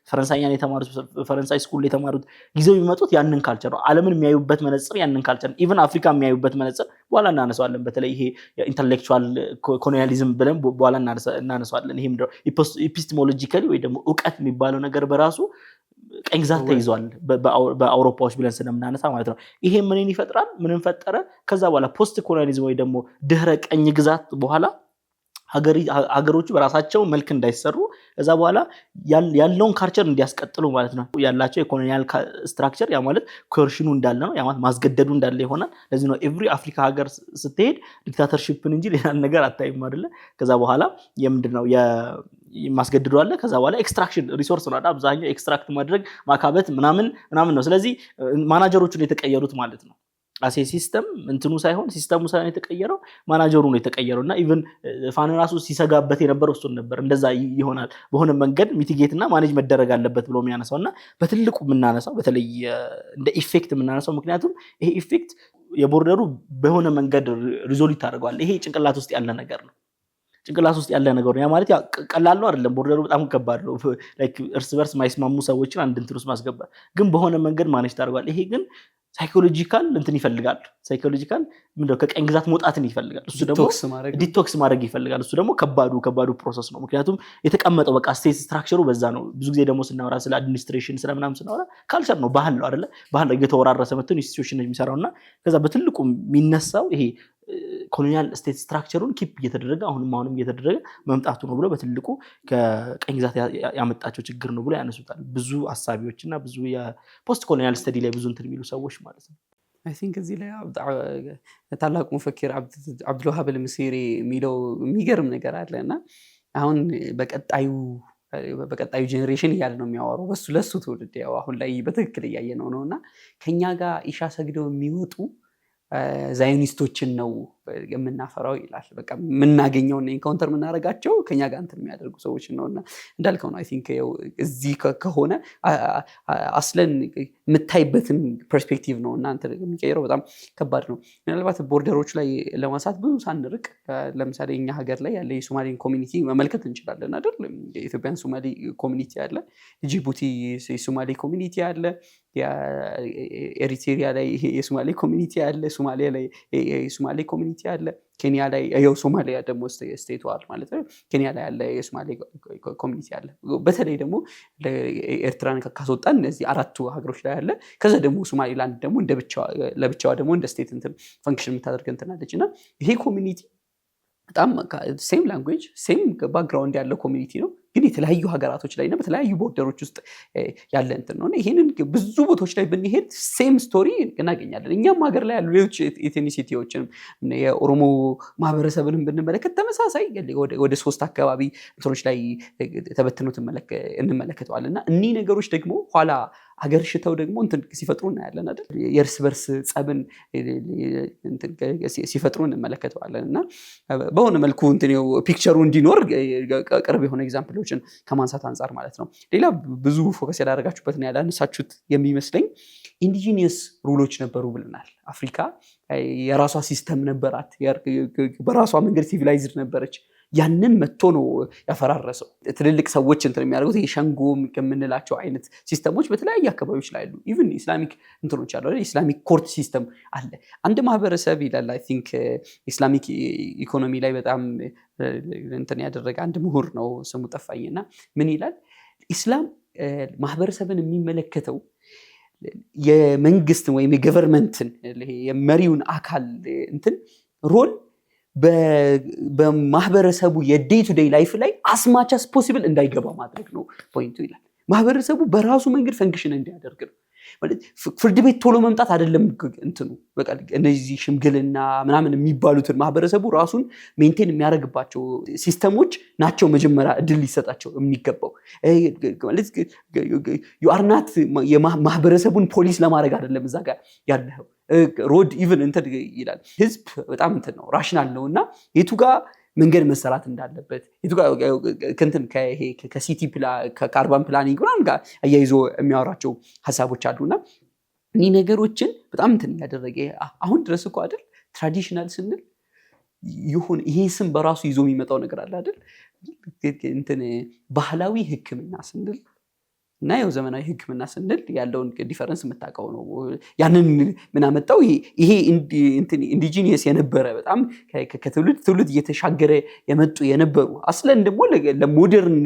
ፈረንሳይያን የተማሩት ፈረንሳይ ስኩል የተማሩት ጊዜው የሚመጡት ያንን ካልቸር ነው ዓለምን የሚያዩበት መነጽር ያንን ካልቸር ኢቭን አፍሪካ የሚያዩበት መነጽር በኋላ እናነሳዋለን በተለይ ይሄ ኢንተሌክቹዋል ኮሎኒያሊዝም ብለን በኋላ እናነሳዋለን ይሄም ነው ኢፒስቴሞሎጂካሊ ወይ ደግሞ ዕውቀት የሚባለው ነገር በራሱ ቀኝ ግዛት ተይዟል በአውሮፓዎች ብለን ስለምናነሳ ማለት ነው ይሄ ምንን ይፈጥራል ምንን ፈጠረ ከዛ በኋላ ፖስት ኮሎኒያሊዝም ወይ ደግሞ ድህረ ቀኝ ግዛት በኋላ ሀገሮቹ በራሳቸው መልክ እንዳይሰሩ ከዛ በኋላ ያለውን ካልቸር እንዲያስቀጥሉ ማለት ነው ያላቸው የኮሎኒያል ስትራክቸር ያ ማለት ኮርሽኑ እንዳለ ነው ያ ማለት ማስገደዱ እንዳለ ይሆናል ለዚህ ነው ኤቭሪ አፍሪካ ሀገር ስትሄድ ዲክታተርሺፕን እንጂ ሌላ ነገር አታይም አይደለ ከዛ በኋላ የምንድነው ማስገደዱ አለ ከዛ በኋላ ኤክስትራክሽን ሪሶርስ ነው አብዛኛው ኤክስትራክት ማድረግ ማካበት ምናምን ነው ስለዚህ ማናጀሮቹን የተቀየሩት ማለት ነው አሴ ሲስተም እንትኑ ሳይሆን ሲስተሙ ሳይሆን የተቀየረው ማናጀሩ ነው የተቀየረውና ኢቭን ፋን ራሱ ሲሰጋበት የነበረው እሱ ነበር እንደዛ ይሆናል በሆነ መንገድ ሚቲጌት እና ማኔጅ መደረግ አለበት ብሎ የሚያነሳውና በትልቁ የምናነሳው በተለይ እንደ ኢፌክት የምናነሳው ምክንያቱም ይሄ ኢፌክት የቦርደሩ በሆነ መንገድ ሪዞልቭ ታደርገዋል ይሄ ጭንቅላት ውስጥ ያለ ነገር ነው ጭንቅላት ውስጥ ያለ ነገር ነው ያ ማለት ያ ቀላል ነው አይደለም ቦርደሩ በጣም ከባድ ነው ላይክ እርስ በርስ ማይስማሙ ሰዎችን አንድ እንትን ውስጥ ማስገባት ግን በሆነ መንገድ ማኔጅ ታደርገዋል ይሄ ግን ሳይኮሎጂካል እንትን ይፈልጋል ሳይኮሎጂካል ምንድነው ከቀኝ ግዛት መውጣትን ይፈልጋል እሱ ደግሞ ዲቶክስ ማድረግ ይፈልጋል እሱ ደግሞ ከባዱ ፕሮሰስ ነው ምክንያቱም የተቀመጠው በቃ ስቴት ስትራክቸሩ በዛ ነው ብዙ ጊዜ ደግሞ ስናወራ ስለ አድሚኒስትሬሽን ስለ ምናምን ስናወራ ካልቸር ነው ባህል ነው አይደለ ባህል እየተወራረሰ መጥቶ ኢንስቲትዩሽን የሚሰራውና ከዛ በትልቁ የሚነሳው ይሄ ኮሎኒያል ስቴት ስትራክቸሩን ኪፕ እየተደረገ አሁንም እየተደረገ መምጣቱ ነው ብሎ በትልቁ ከቀኝ ግዛት ያመጣቸው ችግር ነው ብሎ ያነሱታል ብዙ ሐሳቢዎችና ብዙ የፖስት ኮሎኒያል ስተዲ ላይ ብዙ እንትን የሚሉ ሰዎች ማለት ነው አይ ቲንክ እዚህ ላይ ታላቁ ሙፈክር አብዱልዋሃብ አልምሲሪ የሚለው የሚገርም ነገር አለና አሁን በቀጣዩ ጄኔሬሽን እያለ ነው የሚያወራው ለሱ ትውልድ ያው አሁን ላይ በትክክል እያየ ነውና ከኛ ጋር ኢሻ ሰግደው የሚወጡ ዛዮኒስቶችን ነው የምናፈራው ይላል በቃ የምናገኘው እና ኢንካውንተር የምናደርጋቸው ከኛ ጋር እንትን የሚያደርጉ ሰዎች ነውና እንዳልከው ነው አይ ቲንክ እዚህ ከሆነ አስለን የምታይበትን ፐርስፔክቲቭ ነው እና አንተ የሚቀይረው በጣም ከባድ ነው ምናልባት ቦርደሮች ላይ ለማንሳት ብዙ ሳንርቅ ለምሳሌ እኛ ሀገር ላይ ያለ የሶማሌ ኮሚኒቲ መመልከት እንችላለን አይደል የኢትዮጵያን ሶማሌ ኮሚኒቲ አለ ጅቡቲ የሶማሌ ኮሚኒቲ አለ ኤሪትሪያ ላይ የሶማሌ ኮሚኒቲ አለ ሶማሊያ ላይ የሶማሌ ኮሚኒቲ አለ ኬንያ ላይ ሶማሊያ ደግሞ ስቴት ዋር ማለት ነው ኬንያ ላይ ያለ የሶማሌ ኮሚኒቲ አለ በተለይ ደግሞ ኤርትራን ካስወጣን እነዚህ አራቱ ሀገሮች ላይ አለ ከዛ ደግሞ ሶማሊላንድ ደግሞ ለብቻዋ ደግሞ እንደ ስቴት እንትን ፈንክሽን የምታደርግ እንትን አለችና ይሄ ኮሚኒቲ በጣም ሴም ላንጉዌጅ ሴም ባክግራውንድ ያለው ኮሚኒቲ ነው፣ ግን የተለያዩ ሀገራቶች ላይ እና በተለያዩ ቦርደሮች ውስጥ ያለ እንትን ነው። ይህንን ብዙ ቦታዎች ላይ ብንሄድ ሴም ስቶሪ እናገኛለን። እኛም ሀገር ላይ ያሉ ሌሎች ኤትኒሲቲዎችንም የኦሮሞ ማህበረሰብንም ብንመለከት ተመሳሳይ ወደ 3 አካባቢ እንትኖች ላይ ተበትኖት እንመለከተዋለን። እና እኒህ ነገሮች ደግሞ ኋላ ሀገር ሽተው ደግሞ እንትን ሲፈጥሩ እናያለን አይደል? የእርስ በርስ ጸብን ሲፈጥሩ እንመለከተዋለን። እና በሆነ መልኩ ፒክቸሩ እንዲኖር ቅርብ የሆነ ኤግዛምፕሎችን ከማንሳት አንጻር ማለት ነው። ሌላ ብዙ ፎከስ ያላደረጋችሁበትን ያላነሳችሁት የሚመስለኝ ኢንዲጂኒየስ ሩሎች ነበሩ ብለናል። አፍሪካ የራሷ ሲስተም ነበራት፣ በራሷ መንገድ ሲቪላይዝድ ነበረች። ያንን መጥቶ ነው ያፈራረሰው። ትልልቅ ሰዎች እንትን የሚያደርጉት የሸንጎ የምንላቸው አይነት ሲስተሞች በተለያየ አካባቢዎች ላይ አሉ። ኢቭን ኢስላሚክ እንትኖች አሉ። ኢስላሚክ ኮርት ሲስተም አለ። አንድ ማህበረሰብ ይላል አይ ቲንክ ኢስላሚክ ኢኮኖሚ ላይ በጣም እንትን ያደረገ አንድ ምሁር ነው፣ ስሙ ጠፋኝና ምን ይላል? ኢስላም ማህበረሰብን የሚመለከተው የመንግስትን ወይም የገቨርንመንትን የመሪውን አካል እንትን ሮል በማህበረሰቡ የዴይ ቱ ዴይ ላይፍ ላይ አስማች አስ ፖሲብል እንዳይገባ ማድረግ ነው ፖይንቱ ይላል። ማህበረሰቡ በራሱ መንገድ ፈንክሽን እንዲያደርግ ነው። ፍርድ ቤት ቶሎ መምጣት አይደለም እንትኑ። በቃ እነዚህ ሽምግልና ምናምን የሚባሉትን ማህበረሰቡ ራሱን ሜንቴን የሚያደርግባቸው ሲስተሞች ናቸው መጀመሪያ እድል ሊሰጣቸው የሚገባው። ዩአርናት የማህበረሰቡን ፖሊስ ለማድረግ አይደለም እዛ ጋር ያለው ሮድ ኢቭን እንትን ይላል። ህዝብ በጣም እንትን ነው፣ ራሽናል ነው። እና የቱ ጋር መንገድ መሰራት እንዳለበት ከሲቲ ከአርባን ፕላኒንግ ምናምን ጋር አያይዞ የሚያወራቸው ሀሳቦች አሉና እኒህ ነገሮችን በጣም እንትን ያደረገ አሁን ድረስ እኮ አይደል ትራዲሽናል ስንል ይሁን ይሄ ስም በራሱ ይዞ የሚመጣው ነገር አለ አይደል? እንትን ባህላዊ ሕክምና ስንል እና ያው ዘመናዊ ሕክምና ስንል ያለውን ዲፈረንስ የምታውቀው ነው። ያንን ምን አመጣው? ይሄ ኢንዲጂኒየስ የነበረ በጣም ከትውልድ ትውልድ እየተሻገረ የነበሩ አስለን ደግሞ ለሞደርን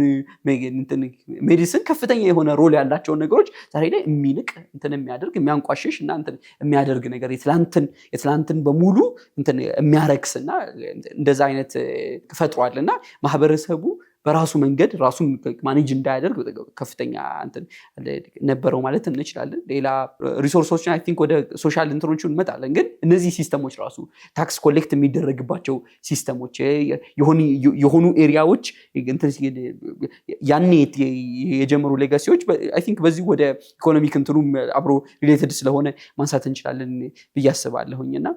ሜዲሲን ከፍተኛ የሆነ ሮል ያላቸውን ነገሮች ዛሬ ላይ የሚንቅ እንትን የሚያደርግ የሚያንቋሽሽ እና እንትን የሚያደርግ ነገር የትላንትን በሙሉ እንትን የሚያረክስ እና እንደዛ አይነት ፈጥሯል። እና ማህበረሰቡ በራሱ መንገድ ራሱን ማኔጅ እንዳያደርግ ከፍተኛ እንትን ነበረው ማለት እንችላለን። ሌላ ሪሶርሶችን አይ ቲንክ ወደ ሶሻል እንትኖቹ እንመጣለን። ግን እነዚህ ሲስተሞች ራሱ ታክስ ኮሌክት የሚደረግባቸው ሲስተሞች የሆኑ ኤሪያዎች ያኔ የጀመሩ ሌጋሲዎች አይ ቲንክ በዚህ ወደ ኢኮኖሚክ እንትኑ አብሮ ሪሌትድ ስለሆነ ማንሳት እንችላለን ብዬ አስባለሁኝ። እና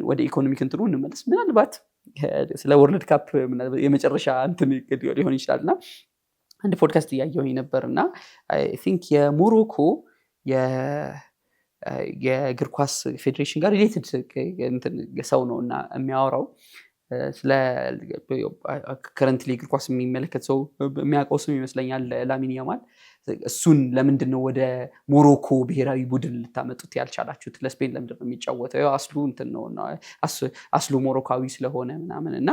ወደ ኢኮኖሚክ እንትኑ እንመለስ። ምናልባት ስለ ወርልድ ካፕ የመጨረሻ እንትን ሊሆን ይችላል እና አንድ ፖድካስት እያየሁኝ ነበር እና አይ ቲንክ የሞሮኮ የእግር ኳስ ፌዴሬሽን ጋር ሪሌትድ ሰው ነው እና የሚያወራው ስለ ከረንትሊ እግር ኳስ የሚመለከት ሰው የሚያውቀው ስም ይመስለኛል ላሚን ያማል። እሱን ለምንድን ነው ወደ ሞሮኮ ብሔራዊ ቡድን ልታመጡት ያልቻላችሁት? ለስፔን ለምንድን ነው የሚጫወተው? አስሉ እንትን ነው አስሉ ሞሮካዊ ስለሆነ ምናምን እና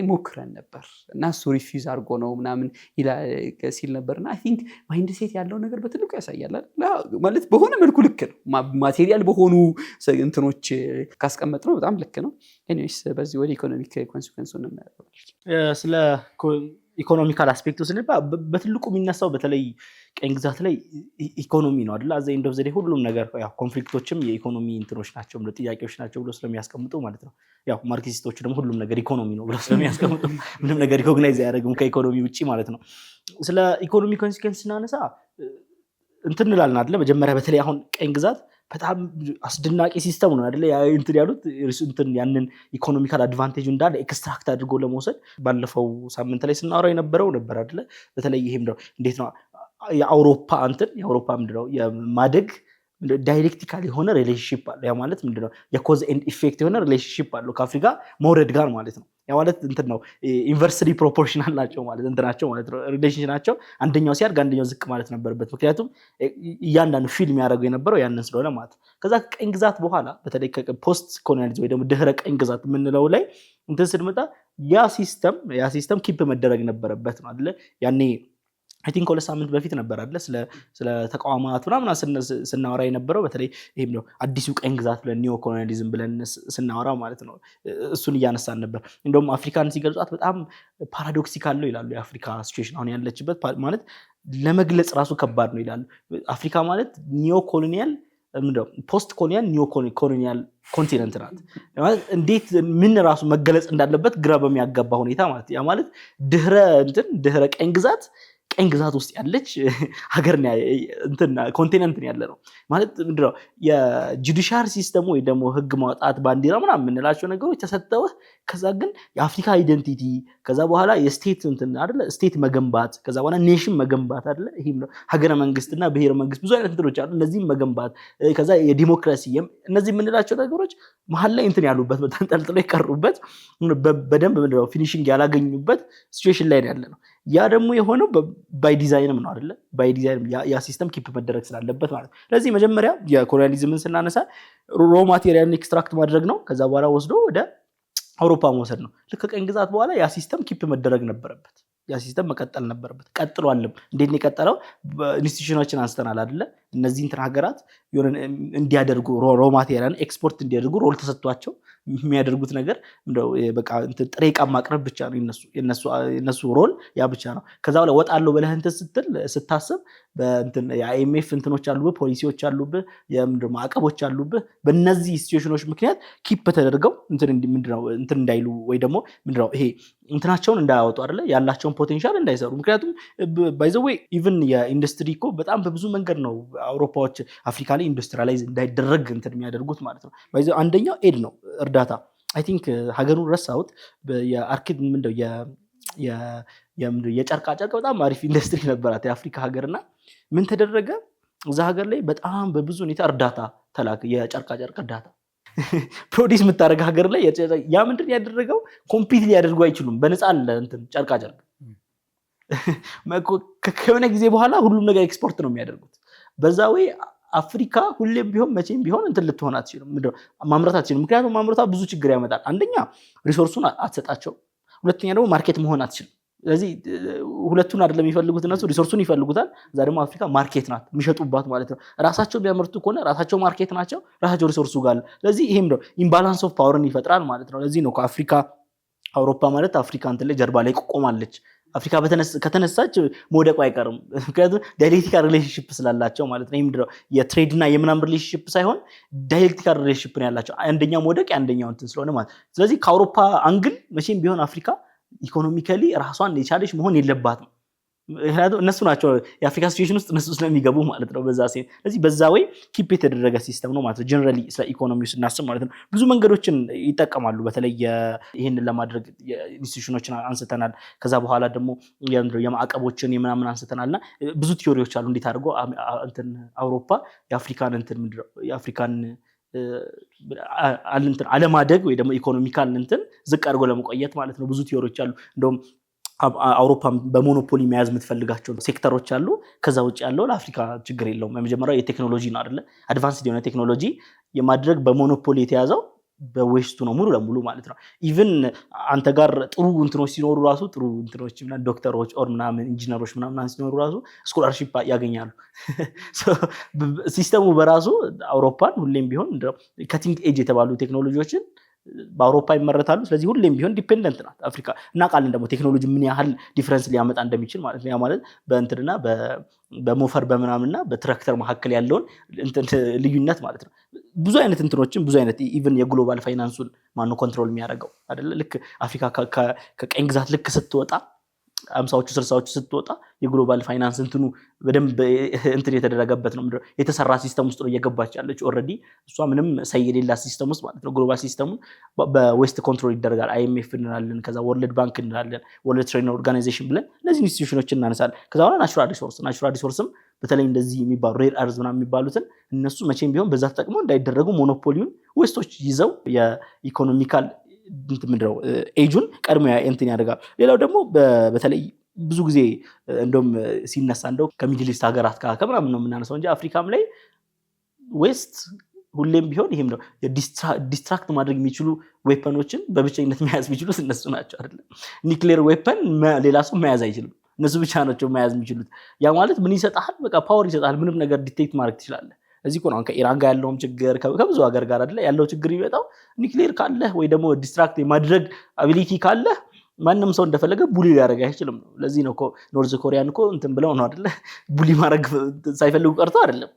ሞክረን ነበር እና እሱ ሪፊዝ አድርጎ ነው ምናምን ሲል ነበር። እና አይ ቲንክ ማይንድ ሴት ያለው ነገር በትልቁ ያሳያል ማለት በሆነ መልኩ ልክ ነው። ማቴሪያል በሆኑ እንትኖች ካስቀመጥ ነው በጣም ልክ ነው። ኤኒዌይስ በዚህ ወደ ኢኮኖሚክ ኮንሲኩዌንሱ ስለ ኢኮኖሚካል አስፔክቱ ስንል በትልቁ የሚነሳው በተለይ ቀኝ ግዛት ላይ ኢኮኖሚ ነው አይደል? አዘ ኤንድ ኦፍ ዘ ዴይ ሁሉም ነገር ያው ኮንፍሊክቶችም የኢኮኖሚ እንትኖች ናቸው ብሎ ጥያቄዎች ናቸው ብሎ ስለሚያስቀምጡ ማለት ነው። ያው ማርክሲስቶቹ ደግሞ ሁሉም ነገር ኢኮኖሚ ነው ብሎ ስለሚያስቀምጡ ምንም ነገር ሪኮግናይዝ አያደርግም ከኢኮኖሚ ውጪ ማለት ነው። ስለ ኢኮኖሚ ኮንሲኩዌንስ ስናነሳ እንትን እንላለን አይደል? መጀመሪያ በተለይ አሁን ቀኝ ግዛት በጣም አስደናቂ ሲስተም ነው አይደለ? እንትን ያሉት ያንን ኢኮኖሚካል አድቫንቴጅ እንዳለ ኤክስትራክት አድርጎ ለመውሰድ ባለፈው ሳምንት ላይ ስናወራው የነበረው ነበር አይደለ? በተለይ ይሄም ነው እንዴት ነው የአውሮፓ ምንድነው የማደግ ዳይሬክቲካል የሆነ ሪሌሽንሺፕ አለው። ያ ማለት ምንድነው የኮዝ ኤንድ ኢፌክት የሆነ ሪሌሽንሺፕ አለው ከአፍሪካ መውረድ ጋር ማለት ነው። ያ ማለት እንትን ነው ኢንቨርስሊ ፕሮፖርሽናል ናቸው ማለት እንትናቸው ማለት ነው። ሪሌሽንሽናቸው አንደኛው ሲያድግ አንደኛው ዝቅ ማለት ነበረበት። ምክንያቱም እያንዳንዱ ፊልም ያደረገው የነበረው ያንን ስለሆነ ማለት ነው። ከዛ ቀኝ ግዛት በኋላ በተለይ ፖስት ኮሎኒያሊዝም ወይ ደግሞ ድህረ ቀኝ ግዛት የምንለው ላይ እንትን ስንመጣ ያ ሲስተም ኪፕ መደረግ ነበረበት ነው አይደለ? ያኔ አይ ቲንክ 2 ሳምንት በፊት ነበር አይደለ ስለ ተቋማት ምናምን ስናወራ የነበረው በተለይ ይሄም ነው አዲሱ ቀኝ ግዛት ብለን ኒዮ ኮሎኒያሊዝም ብለን ስናወራ ማለት ነው እሱን እያነሳን ነበር እንደውም አፍሪካን ሲገልጿት በጣም ፓራዶክሲካል ነው ይላሉ የአፍሪካ ሲቹዌሽን አሁን ያለችበት ማለት ለመግለጽ ራሱ ከባድ ነው ይላሉ አፍሪካ ማለት ኒዮ ኮሎኒያል ፖስት ኮሎኒያል ኒዮ ኮሎኒያል ኮንቲነንት ናት ማለት እንዴት ምን ራሱ መገለጽ እንዳለበት ግራ በሚያጋባ ሁኔታ ማለት ያ ማለት ድህረ ቀኝ ግዛት ውስጥ ያለች ሀገር እንትና ኮንቲነንት ያለ ነው ማለት ምንድነው የጁዲሻል ሲስተም ወይ ደግሞ ህግ ማውጣት ባንዲራ ምናምን የምንላቸው ነገሮች ተሰጠው ከዛ ግን የአፍሪካ አይደንቲቲ ከዛ በኋላ የስቴት እንትን አይደለ ስቴት መገንባት ከዛ በኋላ ኔሽን መገንባት አይደለ ይሄም ነው ሀገረ መንግስትና ብሔረ መንግስት ብዙ አይነት እንትኖች አሉ እነዚህም መገንባት ከዛ የዲሞክራሲ እነዚህ የምንላቸው ነገሮች መሀል ላይ እንትን ያሉበት በተንጠልጥሎ የቀሩበት በደንብ ምንድነው ፊኒሺንግ ያላገኙበት ሲቹዌሽን ላይ ያለ ነው ያ ደግሞ የሆነው ባይ ዲዛይንም ነው አይደለ ባይ ዲዛይን ያ ሲስተም ኪፕ መደረግ ስላለበት ማለት ስለዚህ መጀመሪያ የኮሎኒያሊዝምን ስናነሳ ሮ ማቴሪያልን ኤክስትራክት ማድረግ ነው ከዛ በኋላ ወስዶ ወደ አውሮፓ መውሰድ ነው ልክ ቀኝ ግዛት በኋላ ያ ሲስተም ኪፕ መደረግ ነበረበት ያ ሲስተም መቀጠል ነበረበት ቀጥሏልም እንዴት ነው የቀጠለው ኢንስቲትዩሽኖችን አንስተናል አይደለ እነዚህ እንትን ሀገራት የሆነ እንዲያደርጉ ሮ ማቴሪያልን ኤክስፖርት እንዲያደርጉ ሮል ተሰጥቷቸው የሚያደርጉት ነገር እንደው በቃ እንትን ጥሬ ዕቃ ማቅረብ ብቻ ነው የነሱ ሮል ያ ብቻ ነው ከዛ በኋላ ወጣለው ብለህ እንትን ስታስብ በእንትን የአይኤምኤፍ እንትኖች አሉበት ፖሊሲዎች አሉበት የምንድነው ማዕቀቦች አሉበት በእነዚህ ኢንስቲትዩሽኖች ምክንያት ኪፕ ተደርገው እንትን እንዳይሉ ወይ ደግሞ ምንድነው ይሄ እንትናቸውን እንዳያወጡ አይደለ ያላቸውን ፖቴንሻል እንዳይሰሩ ምክንያቱም ባይ ዘ ዌይ ኢቭን የኢንዱስትሪ እኮ በጣም በብዙ መንገድ ነው አውሮፓዎች አፍሪካ ላይ ኢንዱስትሪያላይዝ እንዳይደረግ እንትን የሚያደርጉት ማለት ነው ባይ ዘ አንደኛው ኤድ ነው እርዳታ አይ ቲንክ ሀገሩን ረሳሁት የአርኪድ ምንድነው የጨርቃ ጨርቅ በጣም አሪፍ ኢንዱስትሪ ነበራት የአፍሪካ ሀገርና ምን ተደረገ እዛ ሀገር ላይ በጣም በብዙ ሁኔታ እርዳታ ተላከ የጨርቃ ጨርቅ እርዳታ ፕሮዲስ የምታደርግ ሀገር ላይ ያ ምንድን ያደረገው ኮምፒት ሊያደርጉ አይችሉም በነፃ እንትን ጨርቃ ጨርቅ ከሆነ ጊዜ በኋላ ሁሉም ነገር ኤክስፖርት ነው የሚያደርጉት በዛ ወይ አፍሪካ ሁሌም ቢሆን መቼም ቢሆን እንትን ልትሆን አትችልም ማምረት አትችልም ምክንያቱም ማምረቷ ብዙ ችግር ያመጣል አንደኛ ሪሶርሱን አትሰጣቸው ሁለተኛ ደግሞ ማርኬት መሆን አትችልም ስለዚህ ሁለቱን አይደለም የሚፈልጉት እነሱ ሪሶርሱን ይፈልጉታል እዛ ደግሞ አፍሪካ ማርኬት ናት የሚሸጡባት ማለት ነው ራሳቸው ቢያመርቱ ከሆነ ራሳቸው ማርኬት ናቸው ራሳቸው ሪሶርሱ ጋር ስለዚህ ይሄም ነው ኢምባላንስ ኦፍ ፓወርን ይፈጥራል ማለት ነው ለዚህ ነው ከአፍሪካ አውሮፓ ማለት አፍሪካ እንትን ላይ ጀርባ ላይ ቆማለች አፍሪካ ከተነሳች መውደቁ አይቀርም ምክንያቱም ዳይሌክቲካል ሪሌሽንሺፕ ስላላቸው ማለት ነው ምንድነው የትሬድ እና የምናምን ሪሌሽንሺፕ ሳይሆን ዳይሌክቲካል ሪሌሽንሺፕ ነው ያላቸው አንደኛው መውደቅ አንደኛው እንትን ስለሆነ ማለት ስለዚህ ከአውሮፓ አንግል መቼም ቢሆን አፍሪካ ኢኮኖሚካሊ ራሷን የቻለች መሆን የለባትም እነሱ ናቸው የአፍሪካ ሲቹዌሽን ውስጥ እነሱ ስለሚገቡ ማለት ነው በዛ ሴት ስለዚህ በዛ ወይ ኪፕ የተደረገ ሲስተም ነው ማለት ነው ጀነራሊ ስለ ኢኮኖሚው ስናስብ ማለት ነው ብዙ መንገዶችን ይጠቀማሉ በተለይ ይሄንን ለማድረግ ኢንስቲትዩሽኖችን አንስተናል ከዛ በኋላ ደግሞ የማዕቀቦችን የምናምን አንስተናልና ብዙ ቲዮሪዎች አሉ እንዴት አድርጎ እንትን አውሮፓ የአፍሪካን አለማደግ ወይ ደግሞ ኢኮኖሚካል እንትን ዝቅ አድርጎ ለመቆየት ማለት ነው ብዙ ቲዮሪዎች አሉ እንደውም አውሮፓ በሞኖፖሊ መያዝ የምትፈልጋቸው ሴክተሮች አሉ ከዛ ውጭ ያለው ለአፍሪካ ችግር የለውም የመጀመሪያው የቴክኖሎጂ ነው አይደለ አድቫንስድ የሆነ ቴክኖሎጂ የማድረግ በሞኖፖሊ የተያዘው በዌስቱ ነው ሙሉ ለሙሉ ማለት ነው ኢቭን አንተ ጋር ጥሩ እንትኖች ሲኖሩ ራሱ ጥሩ እንትኖች እና ዶክተሮች ኦር ምናምን ኢንጂነሮች ምናምን ሲኖሩ ራሱ ስኮላርሺፕ ያገኛሉ ሲስተሙ በራሱ አውሮፓን ሁሌም ቢሆን ከቲንግ ኤጅ የተባሉ ቴክኖሎጂዎችን በአውሮፓ ይመረታሉ ስለዚህ ሁሌም ቢሆን ዲፔንደንት ናት አፍሪካ እና ቃልን ደግሞ ቴክኖሎጂ ምን ያህል ዲፈረንስ ሊያመጣ እንደሚችል ማለት ነው ያ ማለት በእንትንና በሞፈር በመናምንና በትራክተር መካከል ያለውን ልዩነት ማለት ነው ብዙ አይነት እንትኖችን ብዙ አይነት ኢቭን የግሎባል ፋይናንሱን ማነው ኮንትሮል የሚያደርገው አይደለ ልክ አፍሪካ ከቀኝ ግዛት ልክ ስትወጣ 50ዎቹ 60ዎቹ ስትወጣ የግሎባል ፋይናንስ እንትኑ በደንብ እንትን የተደረገበት ነው የተሰራ ሲስተም ውስጥ ነው እየገባች ያለች ኦልሬዲ እሷ ምንም ሳይሌላ ሲስተም ውስጥ ማለት ነው ግሎባል ሲስተሙን በዌስት ኮንትሮል ይደረጋል አይኤምኤፍ እንላለን ከዛ ወርልድ ባንክ እንላለን ወርልድ ትሬድ ኦርጋናይዜሽን ብለን እነዚህ ኢንስቲትዩሽኖችን እናነሳለን ከዛ በኋላ ናቹራል ሪሶርስም በተለይ እንደዚህ የሚባሉ ሬር አርዝ ምናምን የሚባሉትን እነሱ መቼም ቢሆን በዛ ተጠቅመው እንዳይደረጉ ሞኖፖሊውን ዌስቶች ይዘው የኢኮኖሚካል ምንድነው ኤጁን ቀድሞ እንትን ያደርጋል ሌላው ደግሞ በተለይ ብዙ ጊዜ እንደውም ሲነሳ እንደው ከሚድል ኢስት ሀገራት ጋር ከምናምን ነው የምናነሳው እንጂ አፍሪካም ላይ ዌስት ሁሌም ቢሆን ይሄም ነው ዲስትራክት ማድረግ የሚችሉ ዌፐኖችን በብቸኝነት መያዝ የሚችሉት እነሱ ናቸው አይደል ኒክሌር ዌፐን ሌላ ሰው መያዝ አይችልም እነሱ ብቻ ናቸው መያዝ የሚችሉት። ያ ማለት ምን ይሰጣል? በቃ ፓወር ይሰጣል። ምንም ነገር ዲቴክት ማድረግ ትችላለህ። እዚህ እኮ ነው ከኢራን ጋር ያለውም ችግር ከብዙ ሀገር ጋር አይደለ ያለው ችግር ይመጣው ኒክሌር ካለህ ወይ ደግሞ ዲስትራክት የማድረግ አቢሊቲ ካለህ ማንም ሰው እንደፈለገ ቡሊ ሊያደርግ አይችልም ነው። ለዚህ ነው ኖርዝ ኮሪያን እኮ እንትን ብለው ነው አይደለ ቡሊ ማድረግ ሳይፈልጉ ቀርቶ አይደለም።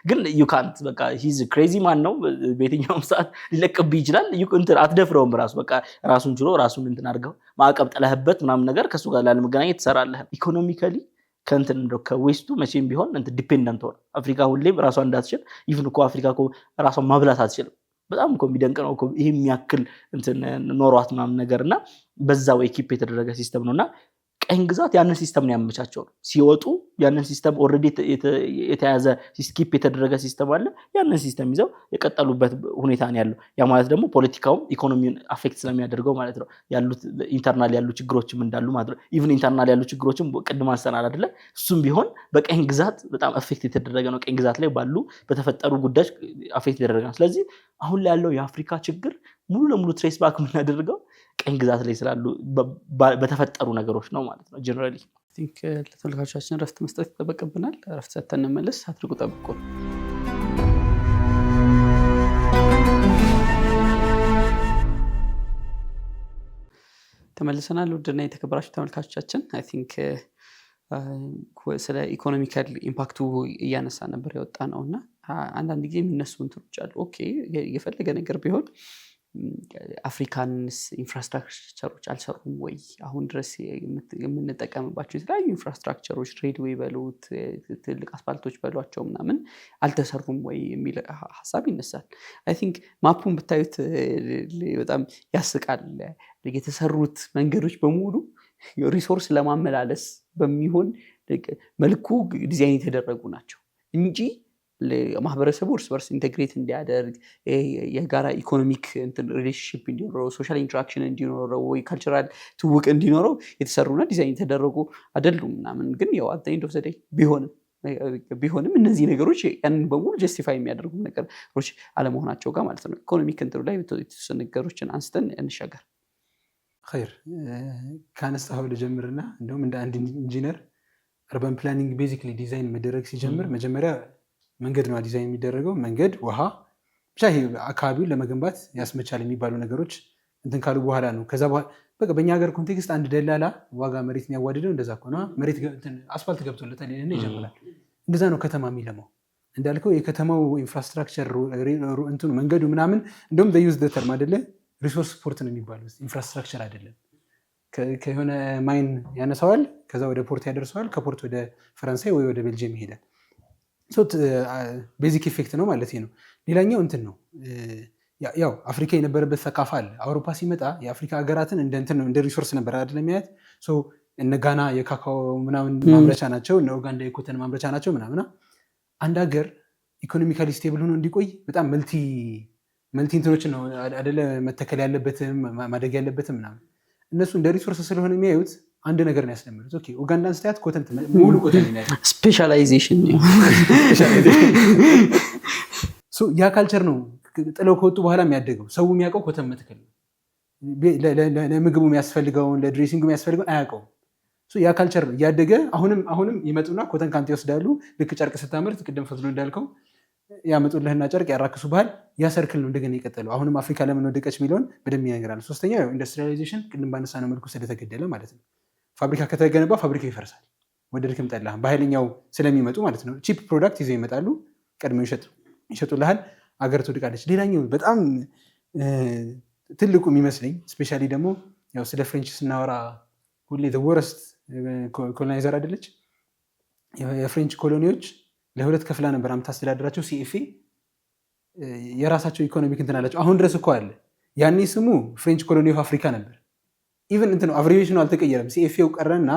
ግን ዩ ካንት በቃ ሂዝ ክሬዚ ማን ነው በየትኛውም ሰዓት ሊለቅብህ ይችላል። እንትን አትደፍረውም። ራሱ በቃ ራሱን ችሎ ራሱን እንትን አድርገው ማዕቀብ ጥለህበት ምናምን ነገር ከሱ ጋር ላለመገናኘት ትሰራለህ። ኢኮኖሚካሊ ከእንትን እንደው ከዌስቱ መቼም ቢሆን እንትን ዲፔንደንት ሆነ አፍሪካ ሁሌም ራሷን እንዳትችል ኢቭን እኮ አፍሪካ እኮ ራሷን ማብላት አትችልም። በጣም እኮ የሚደንቅ ነው እኮ ይሄ የሚያክል እንትን ኖሯት ምናምን ነገርና በዛው ኤኪፕ የተደረገ ሲስተም ነውና ቀኝ ግዛት ያንን ሲስተም ነው ያመቻቸው። ሲወጡ ያንን ሲስተም ኦልሬዲ የተያዘ ስኪፕ የተደረገ ሲስተም አለ። ያንን ሲስተም ይዘው የቀጠሉበት ሁኔታ ነው ያለው። ያ ማለት ደግሞ ፖለቲካውም ኢኮኖሚውን አፌክት ስለሚያደርገው ማለት ነው። ያሉት ኢንተርናል ያሉ ችግሮችም እንዳሉ ማለት ነው። ኢቭን ኢንተርናል ያሉ ችግሮችም ቅድም አንስተናል አይደለ? እሱም ቢሆን በቀኝ ግዛት በጣም አፌክት የተደረገ ነው። ቀኝ ግዛት ላይ ባሉ በተፈጠሩ ጉዳዮች አፌክት የተደረገ ነው። ስለዚህ አሁን ላይ ያለው የአፍሪካ ችግር ሙሉ ለሙሉ ትሬስ ባክ የምናደርገው ቀኝ ግዛት ላይ ስላሉ በተፈጠሩ ነገሮች ነው ማለት ነው። ጀነራሊ ቲንክ ለተመልካቾቻችን ረፍት መስጠት ይጠበቅብናል። ረፍት ሰጥተን እንመለስ። አድርጉ፣ ጠብቁ። ተመልሰናል። ውድና የተከበራችሁ ተመልካቾቻችን አይ ቲንክ ስለ ኢኮኖሚካል ኢምፓክቱ እያነሳ ነበር የወጣ ነው እና አንዳንድ ጊዜ የሚነሱ እንትኖች አሉ። ኦኬ የፈለገ ነገር ቢሆን አፍሪካንስ ኢንፍራስትራክቸሮች አልሰሩም ወይ? አሁን ድረስ የምንጠቀምባቸው የተለያዩ ኢንፍራስትራክቸሮች ሬድዌይ በሉት ትልቅ አስፓልቶች በሏቸው ምናምን አልተሰሩም ወይ የሚል ሀሳብ ይነሳል። አይ ቲንክ ማፑን ብታዩት በጣም ያስቃል። የተሰሩት መንገዶች በሙሉ ሪሶርስ ለማመላለስ በሚሆን መልኩ ዲዛይን የተደረጉ ናቸው እንጂ ማህበረሰቡ እርስ በርስ ኢንቴግሬት እንዲያደርግ የጋራ ኢኮኖሚክ ሪሌሽንሽፕ እንዲኖረው ሶሻል ኢንተራክሽን እንዲኖረው ወይ ካልቸራል ትውውቅ እንዲኖረው የተሰሩና ዲዛይን የተደረጉ አይደሉም ምናምን። ግን ያው አት ዘ ኤንድ ኦፍ ዘ ዴይ ቢሆንም እነዚህ ነገሮች ያንን በሙሉ ጀስቲፋይ የሚያደርጉ ነገሮች አለመሆናቸው ጋር ማለት ነው። ኢኮኖሚክ እንትኑ ላይ የተወሰኑ ነገሮችን አንስተን እንሻገር። ኸይር ካነሳኸው ልጀምርና እንደውም እንደ አንድ ኢንጂነር አርባን ፕላኒንግ ቤዚክሊ ዲዛይን መደረግ ሲጀምር መጀመሪያ መንገድ ነው ዲዛይን የሚደረገው። መንገድ፣ ውሃ፣ ብቻ ይሄ አካባቢውን ለመገንባት ያስመቻል የሚባሉ ነገሮች እንትን ካሉ በኋላ ነው። ከዛ በኋላ በቃ በእኛ ሀገር ኮንቴክስት አንድ ደላላ ዋጋ መሬት የሚያዋድደው እንደዛ ከሆነ መሬት አስፋልት ገብቶለታል ይልና ይጀምራል። እንደዛ ነው ከተማ የሚለማው። እንዳልከው የከተማው ኢንፍራስትራክቸር እንትኑ መንገዱ ምናምን እንደውም ዩዝ ተርም አይደለ ሪሶርስ ፖርት ነው የሚባለው፣ ኢንፍራስትራክቸር አይደለም። ከሆነ ማይን ያነሳዋል፣ ከዛ ወደ ፖርት ያደርሰዋል፣ ከፖርት ወደ ፈረንሳይ ወይ ወደ ቤልጅየም ይሄዳል። ቤዚክ ኢፌክት ነው ማለት ነው። ሌላኛው እንትን ነው ያው አፍሪካ የነበረበት ሰካፋ አለ። አውሮፓ ሲመጣ የአፍሪካ ሀገራትን እንደ ሪሶርስ ነበር አይደል የሚያየት። እነ ጋና የካካኦ ምናምን ማምረቻ ናቸው፣ እነ ኡጋንዳ የኮተን ማምረቻ ናቸው ምናምና። አንድ ሀገር ኢኮኖሚካሊ ስቴብል ሆኖ እንዲቆይ በጣም መልቲ እንትኖችን ነው አይደለ መተከል ያለበትም ማደግ ያለበትም ምናምን። እነሱ እንደ ሪሶርስ ስለሆነ የሚያዩት አንድ ነገር ነው ያስለመዱት። ኦኬ ኡጋንዳን ስታያት ኮተን ሙሉ ኮተን ነው ያለው፣ ስፔሻላይዜሽን ነው። ያ ካልቸር ነው ጥለው ከወጡ በኋላ የሚያደገው። ሰው የሚያውቀው ኮተን መትከል ነው። ለምግቡ የሚያስፈልገውን ለድሬሲንጉ የሚያስፈልገውን አያውቀውም። ያ ካልቸር ነው እያደገ አሁንም ይመጡና ኮተን ካንተ ይወስዳሉ። ልክ ጨርቅ ስታመርት ቅድም ፈትሎ እንዳልከው ያመጡልህና ጨርቅ ያራክሱ ባህል ያ ሰርክል ነው እንደገና የቀጠለው። አሁንም አፍሪካ ለምን ወደቀች የሚለውን በደንብ ይነግራል። ሶስተኛው ኢንዱስትሪያላይዜሽን ቅድም ባነሳነው መልኩ ስለተገደለ ማለት ነው። ፋብሪካ ከተገነባ ፋብሪካ ይፈርሳል። ወደድክም ጠላህም በኃይለኛው ስለሚመጡ ማለት ነው። ቺፕ ፕሮዳክት ይዘው ይመጣሉ፣ ቀድመው ይሸጡልሃል፣ አገር ትወድቃለች። ሌላኛው በጣም ትልቁ የሚመስለኝ ስፔሻሊ ደግሞ ያው ስለ ፍሬንች ስናወራ ሁሌ ወረስት ኮሎናይዘር አይደለች። የፍሬንች ኮሎኒዎች ለሁለት ከፍላ ነበር የምታስተዳድራቸው። ሲኤፍኤ የራሳቸው ኢኮኖሚክ እንትን አላቸው። አሁን ድረስ እኮ አለ። ያኔ ስሙ ፍሬንች ኮሎኒ ኦፍ አፍሪካ ነበር። ኢቨን እንትን አብሪቬሽኑ አልተቀየረም። ሲኤፍኤው ቀረና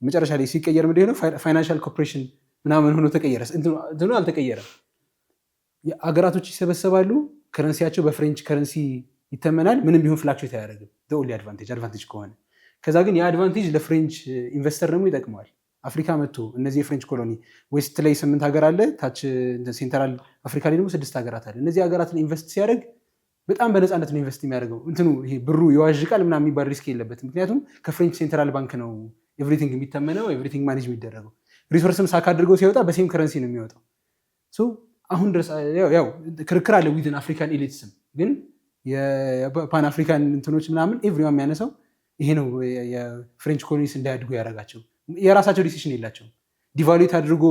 መጨረሻ ላይ ሲቀየር ምንድን ነው ፋይናንሻል ኮርፖሬሽን ምናምን ሆኖ ተቀየረ። እንትኑ አልተቀየረም። አገራቶች ይሰበሰባሉ፣ ከረንሲያቸው በፍሬንች ከረንሲ ይተመናል። ምንም ቢሆን ፍላክቹዌት አያደርግም። ኦንሊ አድቫንቴጅ ከሆነ ከዛ ግን የአድቫንቴጅ ለፍሬንች ኢንቨስተር ደግሞ ይጠቅመዋል። አፍሪካ መጥቶ እነዚህ የፍሬንች ኮሎኒ ዌስት ላይ 8 ሀገር አለ፣ ታች ሴንትራል አፍሪካ ላይ ደግሞ 6 ሀገራት አለ። እነዚህ ሀገራትን ኢንቨስት ሲያደርግ በጣም በነፃነት ነው ኢንቨስት የሚያደርገው። እንትኑ ይሄ ብሩ ይዋዥቃል ምናምን የሚባል ሪስክ የለበትም። ምክንያቱም ከፍሬንች ሴንትራል ባንክ ነው ኤቭሪቲንግ የሚተመነው ኤቭሪቲንግ ማኔጅ የሚደረገው። ሪሶርስም ሳክ አድርገው ሲወጣ በሴም ከረንሲ ነው የሚወጣው። አሁን ድረስ ያው ክርክር አለ ዊዝን አፍሪካን ኤሊትስም፣ ግን የፓን አፍሪካን እንትኖች ምናምን ኤቭሪዋን የሚያነሳው ይሄ ነው። የፍሬንች ኮሎኒስ እንዳያድጉ ያደረጋቸው የራሳቸው ዲሲሽን የላቸውም። ዲቫሉት አድርጎ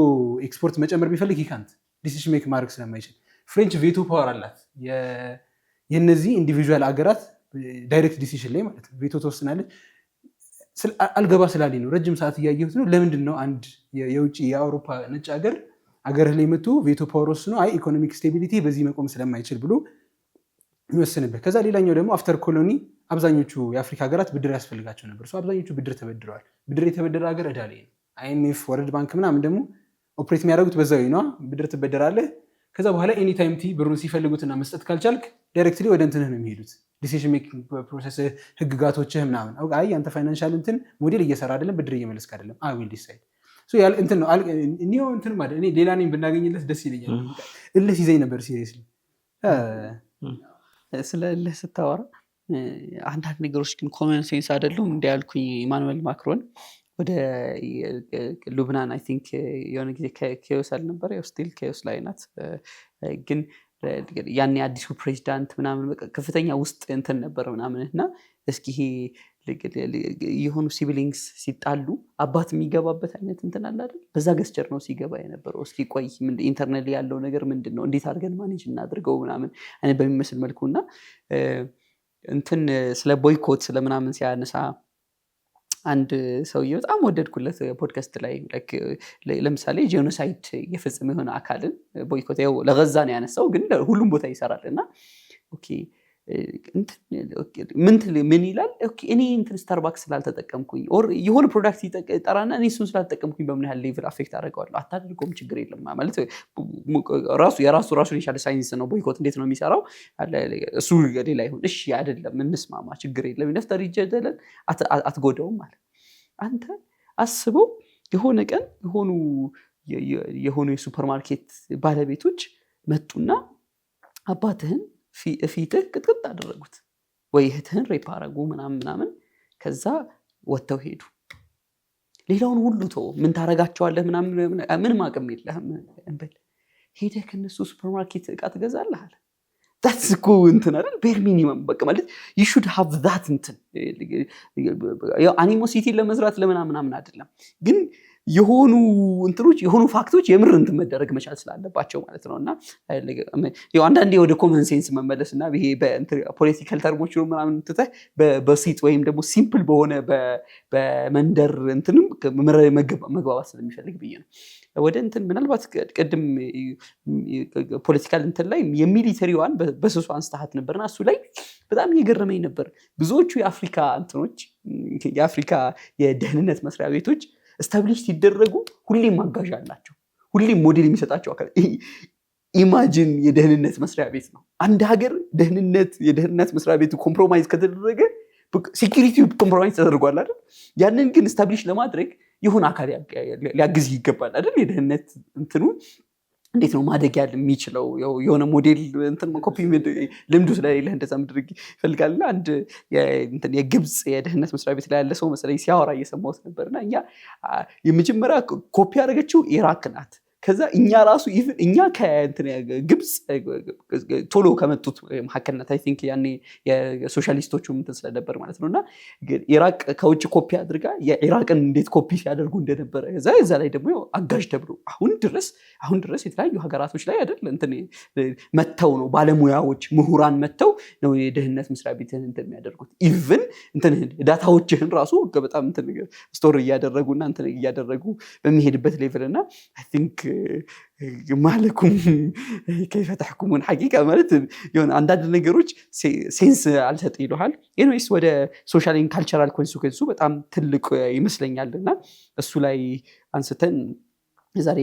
ኤክስፖርት መጨመር ቢፈልግ ይካንት ዲሲሽን ሜክ ማድረግ ስለማይችል። ፍሬንች ቬቶ ፓወር አላት። የነዚህ ኢንዲቪዥዋል አገራት ዳይሬክት ዲሲሽን ላይ ማለት ነው ቬቶ ተወስናለች። አልገባ ስላለኝ ነው ረጅም ሰዓት እያየሁት ነው። ለምንድን ነው አንድ የውጭ የአውሮፓ ነጭ ሀገር አገርህ ላይ መጥቶ ቬቶ ፓወር ወስኖ አይ ኢኮኖሚክ ስቴቢሊቲ በዚህ መቆም ስለማይችል ብሎ የሚወስንበት? ከዛ ሌላኛው ደግሞ አፍተር ኮሎኒ አብዛኞቹ የአፍሪካ ሀገራት ብድር ያስፈልጋቸው ነበር። አብዛኞቹ ብድር ተበድረዋል። ብድር የተበደረ ሀገር ዕዳ ላይ ነው። አይኤምኤፍ፣ ወርልድ ባንክ ምናምን ደግሞ ኦፕሬት የሚያደርጉት በዛው ነው። ብድር ትበደራለህ። ከዛ በኋላ ኤኒታይም ብሩን ሲፈልጉትና መስጠት ካልቻልክ ዳይሬክትሊ ወደ እንትንህ ነው የሚሄዱት። ዲሲዥን ሜኪንግ ፕሮሰስ፣ ህግጋቶችህ ምናምን አይ አንተ ፋይናንሻል እንትን ሞዴል እየሰራ አይደለም፣ ብድር እየመለስክ አይደለም፣ አይ ዊል ዲሳይድ እንትን ነው እኒው እንትን ማለት እኔ ሌላ ነኝ ብናገኝለት ደስ ይለኛል። እልህ ሲዘኝ ነበር ሲሪየስሊ። ስለ እልህ ስታወራ አንዳንድ ነገሮች ግን ኮመን ሴንስ አይደሉም። እንዲያልኩኝ ኢማኑኤል ማክሮን ወደ ሉብናን አይ ቲንክ የሆነ ጊዜ ኬዮስ አልነበረ ያው ስቲል ኬዮስ ላይ ናት። ግን ያኔ አዲሱ ፕሬዚዳንት ምናምን ከፍተኛ ውስጥ እንትን ነበር ምናምን እና እስኪ ይሄ የሆኑ ሲብሊንግስ ሲጣሉ አባት የሚገባበት አይነት እንትን አለ አይደል? በዛ ገስቸር ነው ሲገባ የነበረው። እስኪ ቆይ ኢንተርኔት ያለው ነገር ምንድን ነው፣ እንዴት አድርገን ማኔጅ እናድርገው ምናምን እኔ በሚመስል መልኩ እና እንትን ስለ ቦይኮት ስለምናምን ሲያነሳ አንድ ሰውዬ በጣም ወደድኩለት ፖድካስት ላይ ለምሳሌ ጄኖሳይድ የፈጸመ የሆነ አካልን ቦይኮት ያው ለገዛ ነው ያነሳው፣ ግን ሁሉም ቦታ ይሰራል እና ኦኬ ምን ይላል? እኔ እንትን ስታርባክስ ስላልተጠቀምኩኝ ኦር የሆነ ፕሮዳክት ይጠራና እኔ እሱን ስላልተጠቀምኩኝ በምን ያህል ሌቭል አፌክት አደርገዋለሁ? አታደርገውም፣ ችግር የለም ማለት ራሱን የቻለ ሳይንስ ነው። ቦይኮት እንዴት ነው የሚሰራው? እሱ ሌላ ይሁን እሺ፣ አይደለም እንስማማ፣ ችግር የለም ነፍጠር ይጀደለን፣ አትጎዳውም ማለት አንተ አስበው። የሆነ ቀን የሆኑ የሱፐርማርኬት ባለቤቶች መጡና አባትህን ፊትህ ቅጥቅጥ አደረጉት ወይ እህትህን ሬፕ አደረጉ ምናምን። ከዛ ወጥተው ሄዱ። ሌላውን ሁሉ ተው፣ ምን ታረጋቸዋለህ ምንም አቅም የለህም እንበል። ሄደህ ከነሱ ሱፐርማርኬት እቃ ትገዛለህ አለ። that's እኮ እንትን አይደል? ቤር ሚኒመም በቃ ማለት you should have that እንትን ያው አኒሞሲቲ ለመስራት ለምናምን አይደለም፣ ግን የሆኑ እንትኖች የሆኑ ፋክቶች የምር እንትን መደረግ መቻል ስላለባቸው ማለት ነው። እና ያው አንዳንዴ ወደ ኮመን ሴንስ መመለስ እና ይሄ በፖለቲካል ተርሞች ምናምን ትተህ በሲት ወይም ደግሞ ሲምፕል በሆነ በመንደር እንትንም መግባባት ስለሚፈልግ ብዬ ነው። ወደ እንትን ምናልባት ቅድም ፖለቲካል እንትን ላይ የሚሊተሪዋን በስሱ አንስታት ነበርና እሱ ላይ በጣም እየገረመኝ ነበር። ብዙዎቹ የአፍሪካ እንትኖች የአፍሪካ የደህንነት መስሪያ ቤቶች ስታብሊሽ ሲደረጉ ሁሌም ማጋዣ አላቸው፣ ሁሌም ሞዴል የሚሰጣቸው አካል። ኢማጂን የደህንነት መስሪያ ቤት ነው አንድ ሀገር የደህንነት መስሪያ ቤቱ ኮምፕሮማይዝ ከተደረገ ሴኪሪቲ ኮምፕሮማይዝ ተደርጓል አይደል? ያንን ግን ስታብሊሽ ለማድረግ የሆነ አካል ሊያግዝ ይገባል አይደል? የደህንነት እንትኑ እንዴት ነው ማደግ የሚችለው? የሆነ ሞዴል እንትን ኮፒ ልምዱ ስለሌለህ እንደዛ ምድርግ ይፈልጋልና አንድ የግብፅ የደህንነት መስሪያ ቤት ላይ ያለ ሰው መሰለኝ ሲያወራ እየሰማሁት ነበርና እኛ የመጀመሪያ ኮፒ ያደረገችው ኢራክ ናት። ከዛ እኛ ራሱ እኛ ከግብፅ ቶሎ ከመጡት መካከልነት አይ ቲንክ ያኔ የሶሻሊስቶቹ እንትን ስለነበር ማለት ነው። እና ኢራቅ ከውጭ ኮፒ አድርጋ የኢራቅን እንዴት ኮፒ ሲያደርጉ እንደነበረ እዛ ላይ ደግሞ አጋዥ ተብሎ አሁን ድረስ የተለያዩ ሀገራቶች ላይ አይደል እንትን መተው ነው ባለሙያዎች ምሁራን መተው ነው የደህንነት መስሪያ ቤትን እንትን የሚያደርጉት። ኢቭን እንትን ዳታዎችህን ራሱ በጣም እንትን ስቶር እያደረጉና እንትን እያደረጉ በሚሄድበት ሌቭል እና አይ ቲንክ ማለኩም ከይፈ ተሕኩሙን ሐቂቃ ማለት የሆነ አንዳንድ ነገሮች ሴንስ አልሰጥ ይሉሃል። ኤኒዌይስ ወደ ሶሻል ኤንድ ካልቸራል ኮንሲኩዌንሱ በጣም ትልቅ ይመስለኛልና እሱ ላይ አንስተን የዛሬ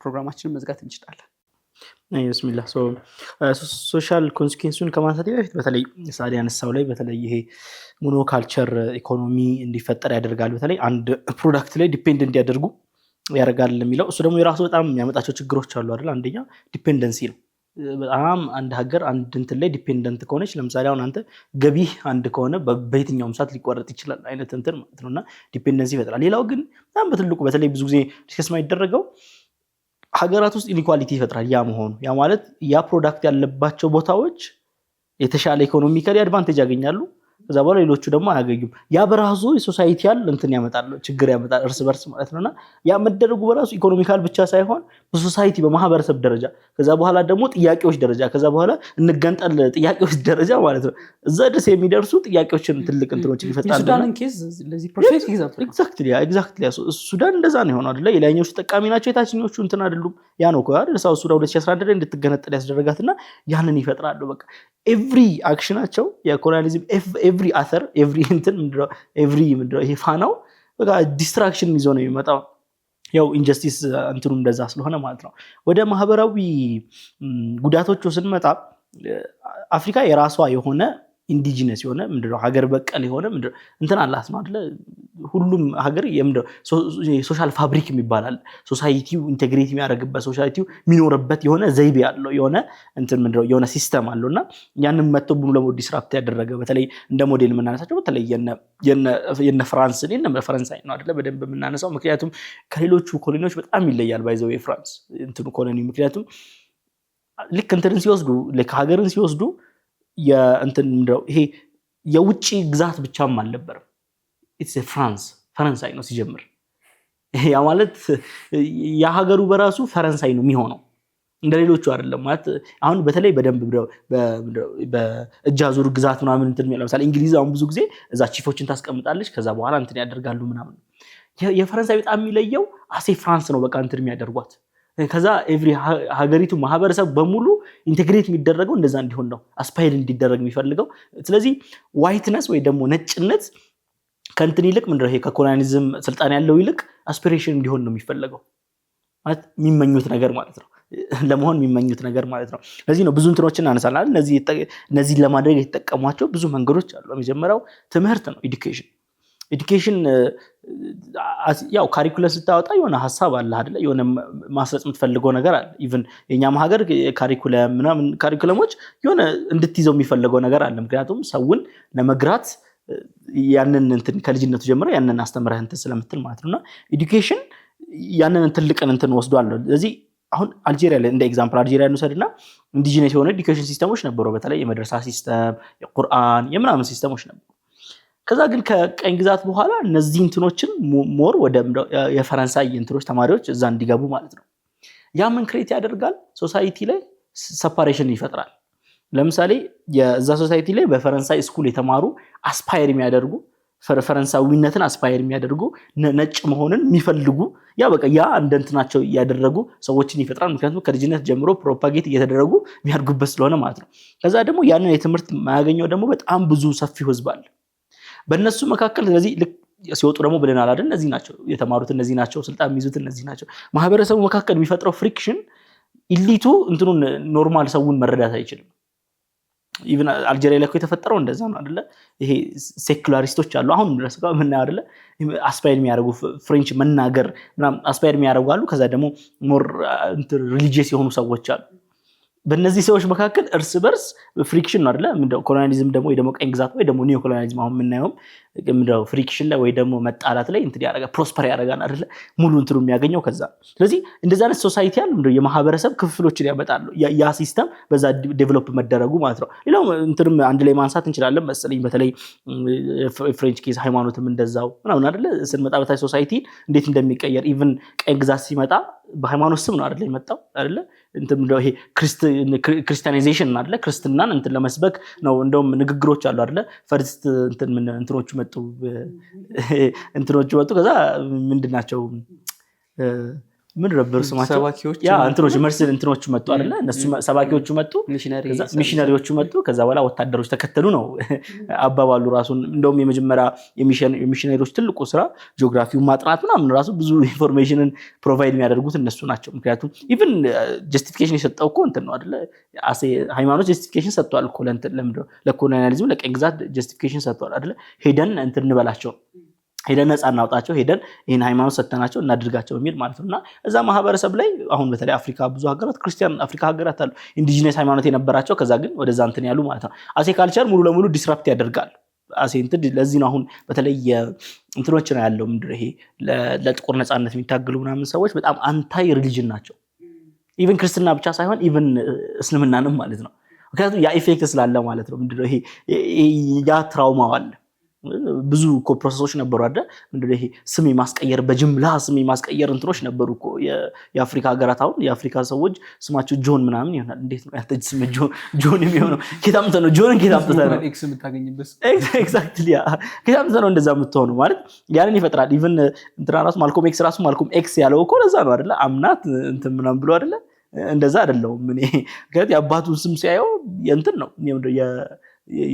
ፕሮግራማችንን መዝጋት እንችላለን። ብስሚላህ ሶሻል ኮንሲኩዌንሱን ከማንሳት በፊት በተለይ ሳዲ ያነሳው ላይ በተለይ ይሄ ሞኖካልቸር ኢኮኖሚ እንዲፈጠር ያደርጋል። በተለይ አንድ ፕሮዳክት ላይ ዲፔንድ እንዲያደርጉ ያደርጋል የሚለው እሱ ደግሞ የራሱ በጣም የሚያመጣቸው ችግሮች አሉ አይደል? አንደኛ ዲፔንደንሲ ነው። በጣም አንድ ሀገር አንድ እንትን ላይ ዲፔንደንት ከሆነች ለምሳሌ አሁን አንተ ገቢህ አንድ ከሆነ በየትኛውም ሰዓት ሊቋረጥ ይችላል አይነት እንትን ማለት ነውና ዲፔንደንሲ ይፈጥራል። ሌላው ግን በጣም በትልቁ በተለይ ብዙ ጊዜ ዲስከስ የማይደረገው ሀገራት ውስጥ ኢኒኳሊቲ ይፈጥራል። ያ መሆኑ ያ ማለት ያ ፕሮዳክት ያለባቸው ቦታዎች የተሻለ ኢኮኖሚካሊ አድቫንቴጅ ያገኛሉ፣ ከዛ በኋላ ሌሎቹ ደግሞ አያገኙም። ያ በራሱ የሶሳይቲያል እንትን ያመጣል፣ ችግር ያመጣል እርስ በርስ ማለት ነውና ያ መደረጉ በራሱ ኢኮኖሚካል ብቻ ሳይሆን በሶሳይቲ በማህበረሰብ ደረጃ ከዛ በኋላ ደግሞ ጥያቄዎች ደረጃ ከዛ በኋላ እንገንጠል ጥያቄዎች ደረጃ ማለት ነው እዛ ድረስ የሚደርሱ ጥያቄዎችን ትልቅ እንትኖችን ይፈጥራል። ሱዳንን ኬዝ ለዚህ ፕሮሰስ ኤግዛምፕል ኤግዛክትሊ ሱዳን እንደዛ ነው የሆነው አይደለ? የላይኞቹ ተጠቃሚ ናቸው፣ የታችኞቹ እንትን አይደሉም። ያ ነው አይደል? ሳውዝ ሱዳን 2011 ላይ እንድትገነጠል ያስደረጋትና ያንን ይፈጥራሉ። በቃ ኤቭሪ አክሽናቸው የኮሎኒያሊዝም ኤቭሪ አተር ኤቭሪ እንትን ምንድነው ይሄ ፋናው በቃ ዲስትራክሽን ይዞ ነው የሚመጣው። ያው ኢንጀስቲስ እንትኑ እንደዛ ስለሆነ ማለት ነው። ወደ ማህበራዊ ጉዳቶቹ ስንመጣ አፍሪካ የራሷ የሆነ ኢንዲጂነስ የሆነ ምንድነው ሀገር በቀል የሆነ ምንድነው እንትን አላት ነው አይደለ? ሁሉም ሀገር የምንድነው ሶሻል ፋብሪክ የሚባላል ሶሳይቲው ኢንቴግሬት የሚያደርግበት ሶሳይቲው የሚኖርበት የሆነ ዘይቤ ያለው የሆነ እንትን ምንድነው የሆነ ሲስተም አለውና ያንን መጥቶ ብሎ ለሞ ዲስራፕት ያደረገ በተለይ እንደ ሞዴል የምናነሳቸው በተለይ የነ ፍራንስ የነ ፈረንሳይ ነው አይደለ? በደንብ የምናነሳው ምክንያቱም ከሌሎቹ ኮሎኒዎች በጣም ይለያል ባይዘው የፍራንስ እንትኑ ኮሎኒ ምክንያቱም ልክ እንትንን ሲወስዱ ልክ ሀገርን ሲወስዱ የእንትን ምንድነው ይሄ የውጪ ግዛት ብቻም አልነበረም። ኢትስ ፍራንስ ፈረንሳይ ነው ሲጀምር። ያ ማለት የሀገሩ በራሱ ፈረንሳይ ነው የሚሆነው እንደሌሎቹ አይደለም ማለት አሁን በተለይ በደንብ በእጅ አዙር ግዛት ምናምን እንትን ለምሳሌ እንግሊዝ አሁን ብዙ ጊዜ እዛ ቺፎችን ታስቀምጣለች ከዛ በኋላ እንትን ያደርጋሉ ምናምን። የፈረንሳይ በጣም የሚለየው አሴ ፍራንስ ነው በቃ እንትን የሚያደርጓት ከዛ ኤቭሪ ሀገሪቱ ማህበረሰብ በሙሉ ኢንቴግሬት የሚደረገው እንደዛ እንዲሆን ነው አስፓይር እንዲደረግ የሚፈልገው። ስለዚህ ዋይትነስ ወይ ደግሞ ነጭነት ከእንትን ይልቅ ምንድነው ይሄ ከኮሎኒያሊዝም ስልጣን ያለው ይልቅ አስፒሬሽን እንዲሆን ነው የሚፈልገው ማለት የሚመኙት ነገር ማለት ነው ለመሆን የሚመኙት ነገር ማለት ነው። ለዚህ ነው ብዙ እንትኖችን እናነሳለን። እነዚህ ለማድረግ የተጠቀሟቸው ብዙ መንገዶች አሉ። መጀመሪያው ትምህርት ነው ኤዱኬሽን ያው ካሪኩለም ስታወጣ የሆነ ሐሳብ አለ አይደለ? የሆነ ማስረጽ የምትፈልገው ነገር አለ። ኢቭን የኛም ሀገር ካሪኩለም ምናምን ካሪኩለሞች የሆነ እንድትይዘው የሚፈልገው ነገር አለ። ምክንያቱም ሰውን ለመግራት ያንን እንትን ከልጅነቱ ጀምሮ ያንን አስተምረህ እንትን ስለምትል ማለት ነውና ኤዱኬሽን ያንን ትልቅን እንትን ወስዷል። ስለዚህ አሁን አልጄሪያ ላይ እንደ ኤግዛምፕል አልጄሪያ እንውሰድና ኢንዲጂነስ የሆነ ኤዱኬሽን ሲስተሞች ነበሩ። በተለይ የመድረሳ ሲስተም፣ የቁርአን የምናምን ሲስተሞች ነበሩ። ከዛ ግን ከቀኝ ግዛት በኋላ እነዚህ እንትኖችን ሞር ወደ የፈረንሳይ እንትኖች ተማሪዎች እዛ እንዲገቡ ማለት ነው። ያ ምን ክሬት ያደርጋል ሶሳይቲ ላይ ሰፓሬሽን ይፈጥራል። ለምሳሌ የዛ ሶሳይቲ ላይ በፈረንሳይ ስኩል የተማሩ አስፓየር የሚያደርጉ ፈረንሳዊነትን አስፓየር የሚያደርጉ ነጭ መሆንን የሚፈልጉ ያ በቃ ያ እንደንትናቸው ያደረጉ ሰዎችን ይፈጥራል። ምክንያቱም ከልጅነት ጀምሮ ፕሮፓጌት እየተደረጉ የሚያድጉበት ስለሆነ ማለት ነው። ከዛ ደግሞ ያንን የትምህርት ማያገኘው ደግሞ በጣም ብዙ ሰፊው ህዝብ አለ በእነሱ መካከል። ስለዚህ ሲወጡ ደግሞ ብለናል አይደል? እነዚህ ናቸው የተማሩት፣ እነዚህ ናቸው ስልጣን የሚይዙት፣ እነዚህ ናቸው። ማህበረሰቡ መካከል የሚፈጥረው ፍሪክሽን ኢሊቱ እንትኑን ኖርማል ሰውን መረዳት አይችልም። ኢቭን አልጄሪያ ላይ የተፈጠረው እንደዛ ነው አይደለ? ይሄ ሴኩላሪስቶች አሉ አሁን ድረስ ጋር ምን አይደለ? አስፓየር የሚያደርጉ ፍሬንች መናገር ምናምን አስፓየር የሚያደርጉ አሉ። ከዛ ደግሞ ሞር ሪሊጂየስ የሆኑ ሰዎች አሉ። በእነዚህ ሰዎች መካከል እርስ በርስ ፍሪክሽን ነው አይደለ? ምንድነው ኮሎኒያሊዝም ደግሞ ወይ ደግሞ ቀኝ ግዛት ወይ ደግሞ ኒዮ ኮሎኒያሊዝም አሁን የምናየው ምንድነው ፍሪክሽን ላይ ወይ ደግሞ መጣላት ላይ እንትን ያደርጋል፣ ፕሮስፐር ያደርጋል አይደለ? ሙሉ እንትኑ የሚያገኘው ከዛ። ስለዚህ እንደዛ አይነት ሶሳይቲ አለ ምንድነው የማህበረሰብ ክፍሎችን ያመጣሉ ያ ሲስተም በዛ ዴቨሎፕ መደረጉ ማለት ነው። ሌላው እንትንም አንድ ላይ ማንሳት እንችላለን መሰለኝ በተለይ ፍሬንች ኬዝ ሃይማኖትም እንደዛው ምናምን አይደለ? ስንመጣ በታይ ሶሳይቲ እንዴት እንደሚቀየር ኢቭን ቀኝ ግዛት ሲመጣ በሃይማኖት ስም ነው አይደለ የመጣው አይደለ? እንትን ነው ይሄ ክርስቲያናይዜሽን አይደለ? ክርስትናን እንትን ለመስበክ ነው። እንደውም ንግግሮች አሉ አይደለ? ፈርስት እንትኖቹ መጡ ከዛ ምንድናቸው ምን ነበር ስማቸው? ሰባኪዎች ያ እንትኖቹ መጡ አይደለ? እነሱ ሰባኪዎቹ መጡ፣ ሚሽነሪዎቹ መጡ። ከዛ በኋላ ወታደሮች ተከተሉ ነው አባባሉ ራሱን። እንደውም የመጀመሪያ የሚሽነሪዎች ትልቁ ስራ ጂኦግራፊውን ማጥናት ምናምን ራሱ ብዙ ኢንፎርሜሽንን ፕሮቫይድ የሚያደርጉት እነሱ ናቸው። ምክንያቱም ኢቭን ጀስቲፊኬሽን የሰጠው እኮ እንትን ነው አይደለ? ሃይማኖት ጀስቲፊኬሽን ሰጥቷል እኮ ለኮሎኒያሊዝም ለቀኝ ግዛት ጀስቲፊኬሽን ሰጥቷል አይደለ? ሄደን እንትን እንበላቸው ሄደን ነፃ እናውጣቸው ሄደን ይሄን ሃይማኖት ሰተናቸው እናድርጋቸው የሚል ማለት ነውና እዛ ማህበረሰብ ላይ አሁን በተለይ አፍሪካ ብዙ ሀገራት ክርስቲያን አፍሪካ ሀገራት አሉ ኢንዲጂነስ ሃይማኖት የነበራቸው ከዛ ግን ወደዛ እንትን ያሉ ማለት ነው አሴ ካልቸር ሙሉ ለሙሉ ዲስራፕት ያደርጋል አሴ እንትን ለዚህ ነው አሁን በተለይ እንትኖች ነው ያለው ምንድነው ይሄ ለጥቁር ነፃነት የሚታገሉ ምናምን ሰዎች በጣም አንታይ ሪሊጅን ናቸው ኢቭን ክርስትና ብቻ ሳይሆን ኢቭን እስልምናንም ማለት ነው ምክንያቱም ያ ኢፌክት ስላለ ማለት ነው ምንድነው ይሄ ያ ትራውማው አለ ብዙ እኮ ፕሮሰሶች ነበሩ አይደል ምንድነው ይሄ ስም ማስቀየር በጅምላ ስም ማስቀየር እንትኖች ነበሩ እኮ የአፍሪካ ሀገራት አሁን የአፍሪካ ሰዎች ስማቸው ጆን ምናምን ይሆናል እንዴት ነው ያንተ ስም ጆን የሚሆነው ከታምተ ነው ጆን ከታምተ ነው ኤክስ የምታገኝበት ኤግዛክትሊ ከታምተ ነው እንደዛ የምትሆነው ማለት ያንን ይፈጥራል ኢቭን እንትና ራሱ ማልኮም ኤክስ ራሱ ማልኮም ኤክስ ያለው እኮ ለዛ ነው አይደል አምናት እንትን ምናምን ብሎ አይደል እንደዛ አይደለም ምን ከዚህ አባቱን ስም ሲያየው እንትን ነው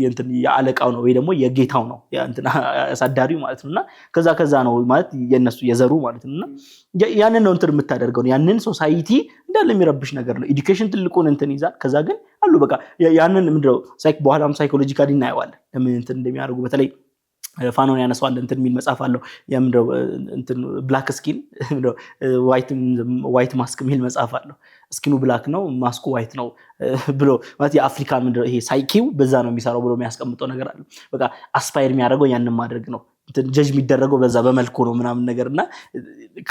የእንትን የአለቃው ነው ወይ ደግሞ የጌታው ነው እንትን አሳዳሪው ማለት ነውና ከዛ ነው ማለት የነሱ የዘሩ ማለት ነውና ያንን ነው እንትን የምታደርገው ያንን ሶሳይቲ እንዳለ የሚረብሽ ነገር ነው ኤዱኬሽን ትልቁን እንትን ይዛል ከዛ ግን አሉ በቃ ያንን ምንድነው በኋላም ሳይኮሎጂካሊ እናየዋለን ለምን እንትን እንደሚያደርጉ በተለይ ፋኖን ያነሳዋል እንትን የሚል መጽሐፍ አለው የምንድነው እንትን ብላክ ስኪን ዋይት ማስክ የሚል መጽሐፍ አለው ስኪኑ ብላክ ነው ማስኩ ዋይት ነው ብሎ ማለት የአፍሪካ ምንድነው ይሄ ሳይኪው በዛ ነው የሚሰራው ብሎ የሚያስቀምጠው ነገር አለ በቃ አስፓየር የሚያደርገው ያንን ማድረግ ነው እንትን ጀጅ የሚደረገው በዛ በመልኩ ነው ምናምን ነገርና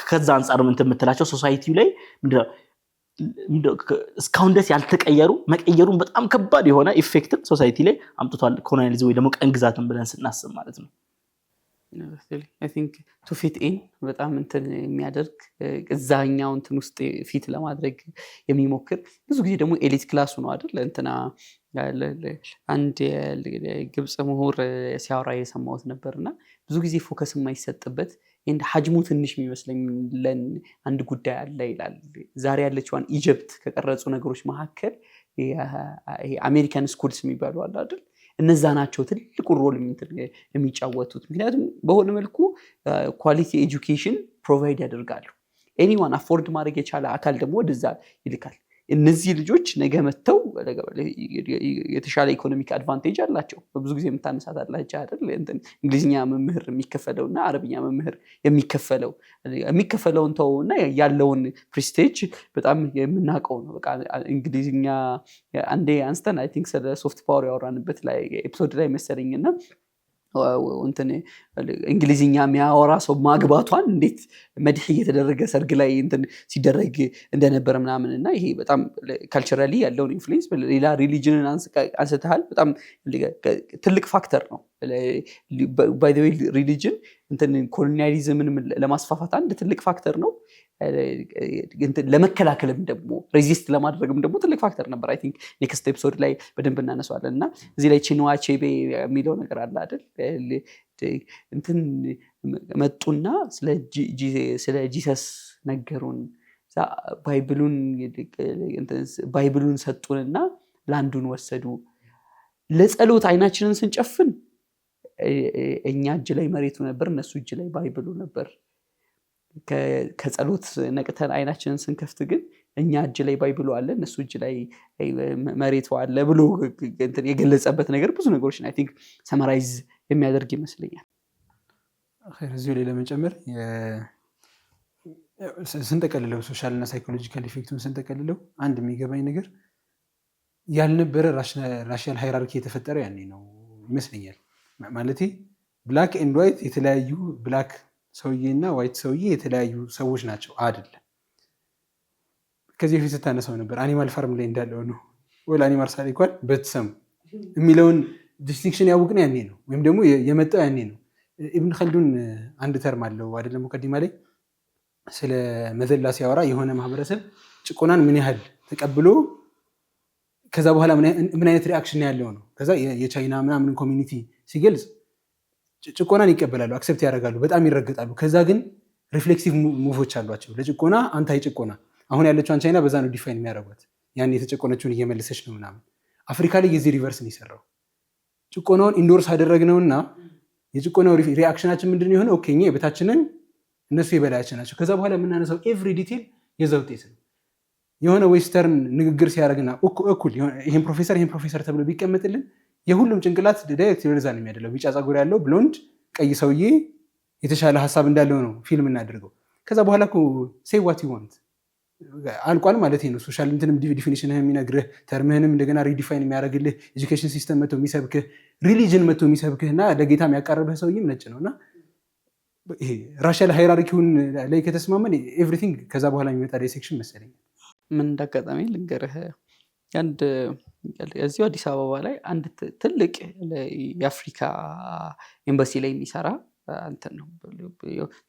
ከዛ አንፃር እንትን የምትላቸው ሶሳይቲው ላይ ምንድነው እስካሁን ደስ ያልተቀየሩ መቀየሩን በጣም ከባድ የሆነ ኢፌክት ሶሳይቲ ላይ አምጥቷል ኮሎኒያሊዝም ወይ ደግሞ ቀን ግዛትን ብለን ስናስብ ማለት ነው I think to fit in በጣም እንትን የሚያደርግ እዛኛው እንትን ውስጥ ፊት ለማድረግ የሚሞክር ብዙ ጊዜ ደግሞ ኤሊት ክላሱ ነው አይደል እንትና አንድ ግብጽ ምሁር ሲያወራ የሰማሁት ነበርና ብዙ ጊዜ ፎከስ የማይሰጥበት እንደ ሐጅሙ ትንሽ የሚመስለኝ አንድ ጉዳይ አለ ይላል ዛሬ ያለችዋን ኢጂፕት ከቀረጹ ነገሮች መካከል ይሄ አሜሪካን ስኩልስ የሚባሉ አለ አይደል እነዛ ናቸው ትልቁ ሮል የሚጫወቱት ምክንያቱም በሆነ መልኩ ኳሊቲ ኤጁኬሽን ፕሮቫይድ ያደርጋሉ ኤኒዋን አፎርድ ማድረግ የቻለ አካል ደግሞ ወደዛ ይልካል እነዚህ ልጆች ነገ መተው የተሻለ ኢኮኖሚክ አድቫንቴጅ አላቸው በብዙ ጊዜ የምታነሳት አላቸው አይደል እንግሊዝኛ መምህር የሚከፈለውና አረብኛ መምህር የሚከፈለውን ተውና ያለውን ፕሪስቴጅ በጣም የምናውቀው ነው በቃ እንግሊዝኛ አንዴ አንስተን አይ ቲንክ ስለ ሶፍት ፓወር ያወራንበት ላይ ኤፒሶድ ላይ መሰለኝና እንትን እንግሊዝኛ የሚያወራ ሰው ማግባቷን እንዴት መድህ እየተደረገ ሰርግ ላይ እንትን ሲደረግ እንደነበረ ምናምንና ይሄ በጣም ካልቸራሊ ያለውን ኢንፍሉዌንስ ሌላ ሪሊጅንን አንስተሃል በጣም ትልቅ ፋክተር ነው by the way ሪሊጅን እንትን ኮሎኒያሊዝምን ለማስፋፋት አንድ ትልቅ ፋክተር ነው ለመከላከልም ደግሞ ሬዚስት ለማድረግም ደግሞ ትልቅ ፋክተር ነበር አይ ቲንክ ኔክስት ኤፒሶድ ላይ በደንብ እናነሳዋለንና እዚህ ላይ ቺንዋ አቼቤ የሚለው ነገር አለ አይደል እንትን መጡና ስለ ጂሰስ ነገሩን ባይብሉን ሰጡንና ላንዱን ወሰዱ ለጸሎት አይናችንን ስንጨፍን እኛ እጅ ላይ መሬቱ ነበር እነሱ እጅ ላይ ባይብሉ ነበር ከጸሎት ነቅተን አይናችንን ስንከፍት ግን እኛ እጅ ላይ ባይብሉ አለ እነሱ እጅ ላይ መሬቱ አለ ብሎ እንትን የገለጸበት ነገር ብዙ ነገሮችን አይ ቲንክ ሰማራይዝ የሚያደርግ ይመስለኛል እዚሁ ላይ ለመጨመር ስንጠቀልለው ሶሻል እና ሳይኮሎጂካል ኢፌክቱን ስንጠቀልለው አንድ የሚገባኝ ነገር ያልነበረ ራሽናል ሃይራርኪ የተፈጠረ ያኔ ነው ይመስለኛል ማለቴ ብላክ ኤንድ ዋይት የተለያዩ ብላክ ሰውዬና ዋይት ሰውዬ የተለያዩ ሰዎች ናቸው አይደለም ከዚህ በፊት ስታነሳው ነበር አኒማል ፋርም ላይ እንዳለው ነው ወይ አኒማል ሳይኮል በተሰሙ የሚለውን ዲስቲንክሽን ያውቅን ያኔ ነው ወይም ደግሞ የመጣው ያኔ ነው ኢብን ኸልዱን አንድ ተርም አለው አይደለም ሙቀዲማ ላይ ስለ መዘላ ሲያወራ የሆነ ማህበረሰብ ጭቆናን ምን ያህል ተቀብሎ ከዛ በኋላ ምን አይነት ሪአክሽን ያለው ነው ከዛ የቻይና ምናምን ኮሚኒቲ ሲገልጽ ጭቆናን ይቀበላሉ አክሰፕት ያደርጋሉ በጣም ይረገጣሉ ከዛ ግን ሪፍሌክሲቭ ሙቮች አሏቸው ለጭቆና አንታይ ጭቆና አሁን ያለችው ቻይና በዛ ነው ዲፋይን የሚያደርጓት ያን የተጨቆነችውን እየመለሰች ነው ምናምን አፍሪካ ላይ የዚህ ሪቨርስ ነው የሰራው ጭቆናውን ኢንዶርስ አደረግነውና የጭቆናው ሪአክሽናችን ምንድነው የሆነ ኦኬ እኛ የበታችንን እነሱ የበላያችን ናቸው ከዛ በኋላ የምናነሳው ኤቭሪ ዲቴል የዛ ውጤት ነው የሆነ ዌስተርን ንግግር ሲያደርግና እኩል ይሄን ፕሮፌሰር ተብሎ ቢቀመጥልን የሁሉም ጭንቅላት ዳይሬክት ወደዛ ነው የሚያደለው ቢጫ ጸጉር ያለው ብሎንድ ቀይ ሰውዬ የተሻለ ሀሳብ እንዳለው ነው ፊልም እናደርገው። ከዛ በኋላ እኮ ሴይ ዋት ዩ ዋንት አልቋል ማለት ነው። ሶሻል እንትንም ዲፊኒሽንህን የሚነግርህ ተርምህንም እንደገና ሪዲፋይን የሚያደርግልህ ኤጁኬሽን ሲስተም መጥቶ የሚሰብክህ ሪሊጅን መጥቶ የሚሰብክህ እና ለጌታ የሚያቃርብህ ሰውዬም ነጭ ነው እና ይሄ ራሻል ሃይራርኪውን ላይ ከተስማመን ኤቭሪቲንግ ከዛ በኋላ የሚመጣ ዳይሴክሽን መሰለኝ። ምን እንዳጋጣሚ ልንገርህ፣ አንድ እዚሁ አዲስ አበባ ላይ አንድ ትልቅ የአፍሪካ ኤምባሲ ላይ የሚሰራ እንትን ነው፣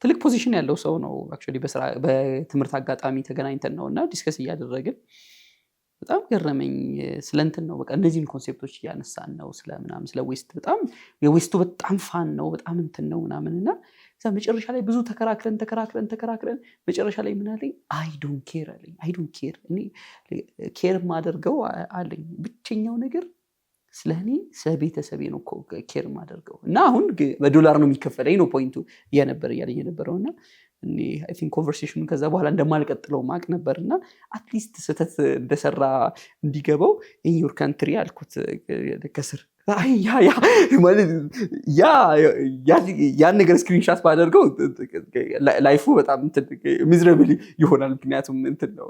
ትልቅ ፖዚሽን ያለው ሰው ነው። አክቹዋሊ በትምህርት አጋጣሚ ተገናኝተን ነው እና ዲስከስ እያደረግን በጣም ገረመኝ። ስለ እንትን ነው በቃ እነዚህን ኮንሴፕቶች እያነሳን ነው ስለምናምን ስለ ዌስት፣ በጣም የዌስቱ በጣም ፋን ነው በጣም እንትን ነው ምናምን እና መጨረሻ ላይ ብዙ ተከራክረን መጨረሻ ላይ ምን አለኝ፣ አይ ዶንት ኬር አለኝ። አይ ዶንት ኬር፣ እኔ ኬር ማደርገው አለኝ ብቸኛው ነገር ስለ እኔ ስለ ቤተሰቤ ነው ኬር ማደርገው እና አሁን በዶላር ነው የሚከፈለኝ ነው ፖይንቱ እያነበር እያለኝ የነበረው እና አይ ቲንክ ኮንቨርሴሽኑን ከዛ በኋላ እንደማልቀጥለው ማቅ ነበር እና አትሊስት ስህተት እንደሰራ እንዲገባው ኢን ዩር ካንትሪ አልኩት ከስር ያን ነገር ስክሪንሻት ባደርገው ላይፉ በጣም ሚዝረብል ይሆናል። ምክንያቱም እንትን ነው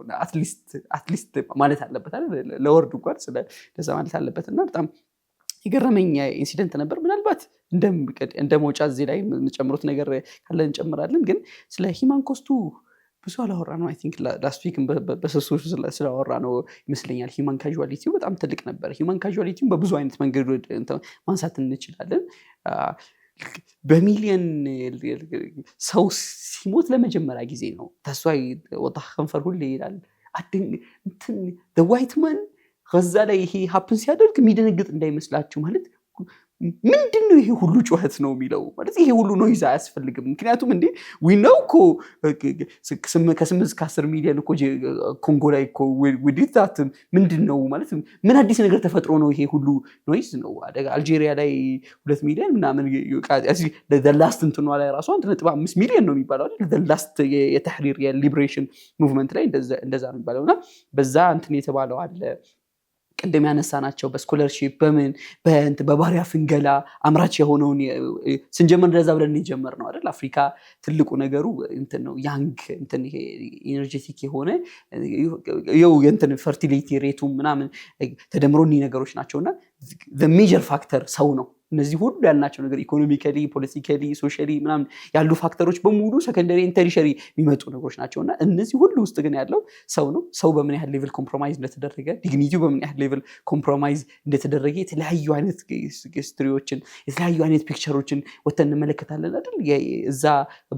አትሊስት ማለት አለበት ለወርድ እንኳን ስለዛ ማለት አለበት እና በጣም የገረመኝ ኢንሲደንት ነበር። ምናልባት እንደ መውጫ እዚህ ላይ የምንጨምሩት ነገር ካለ እንጨምራለን። ግን ስለ ሂማን ኮስቱ ብዙ አላወራ ነው። አይ ቲንክ ላስት ዊክ በሰሱ ስላወራ ነው ይመስለኛል። ሂማን ካዥዋሊቲው በጣም ትልቅ ነበር። ሂማን ካዥዋሊቲውን በብዙ አይነት መንገድ ማንሳት እንችላለን። በሚሊየን ሰው ሲሞት ለመጀመሪያ ጊዜ ነው። ተስዋይ ወጣ ከንፈር ሁሌ ይላል ዋይት ማን ከዛ ላይ ይሄ ሀፕን ሲያደርግ የሚደነግጥ እንዳይመስላችሁ ማለት ምንድነው ይሄ ሁሉ ጩኸት ነው የሚለው ማለት ይሄ ሁሉ ኖይዝ አያስፈልግም። ምክንያቱም እንዴ ዊናው እኮ ከ8 እስከ 10 ሚሊዮን እኮ ኮንጎ ላይ እኮ ውድታት ምንድነው ማለት ምን አዲስ ነገር ተፈጥሮ ነው ይሄ ሁሉ ኖይዝ ነው? አልጄሪያ ላይ 2 ሚሊዮን ምናምን ላስት እንትኗ ላይ ራሱ 1.5 ሚሊዮን ነው የሚባለው አይደል? ላስት የተሕሪር የሊብሬሽን ሙቭመንት ላይ እንደዛ ነው የሚባለው እና በዛ እንትን የተባለው አለ ቅድም ያነሳናቸው በስኮለርሺፕ በባሪያ ፍንገላ አምራች የሆነውን ስንጀምር እንደዛ ብለን የጀመርነው አይደል? አፍሪካ ትልቁ ነገሩ እንትን ነው ያንግ እንትን ይሄ ኢነርጄቲክ የሆነ እንትን ፈርቲሊቲ ሬቱ ምናምን ተደምሮ እኒ ነገሮች ናቸውና ሜጀር ፋክተር ሰው ነው። እነዚህ ሁሉ ያልናቸው ነገር ኢኮኖሚካሊ፣ ፖለቲካሊ፣ ሶሻሊ ምናምን ያሉ ፋክተሮች በሙሉ ሰከንደሪ ተርሸሪ የሚመጡ ነገሮች ናቸውና እነዚህ ሁሉ ውስጥ ግን ያለው ሰው ነው። ሰው በምን ያህል ሌቭል ኮምፕሮማይዝ እንደተደረገ፣ ዲግኒቲው በምን ያህል ሌቭል ኮምፕሮማይዝ እንደተደረገ የተለያዩ አይነት ሂስትሪዎችን የተለያዩ አይነት ፒክቸሮችን ወተን እንመለከታለን አይደል? እዛ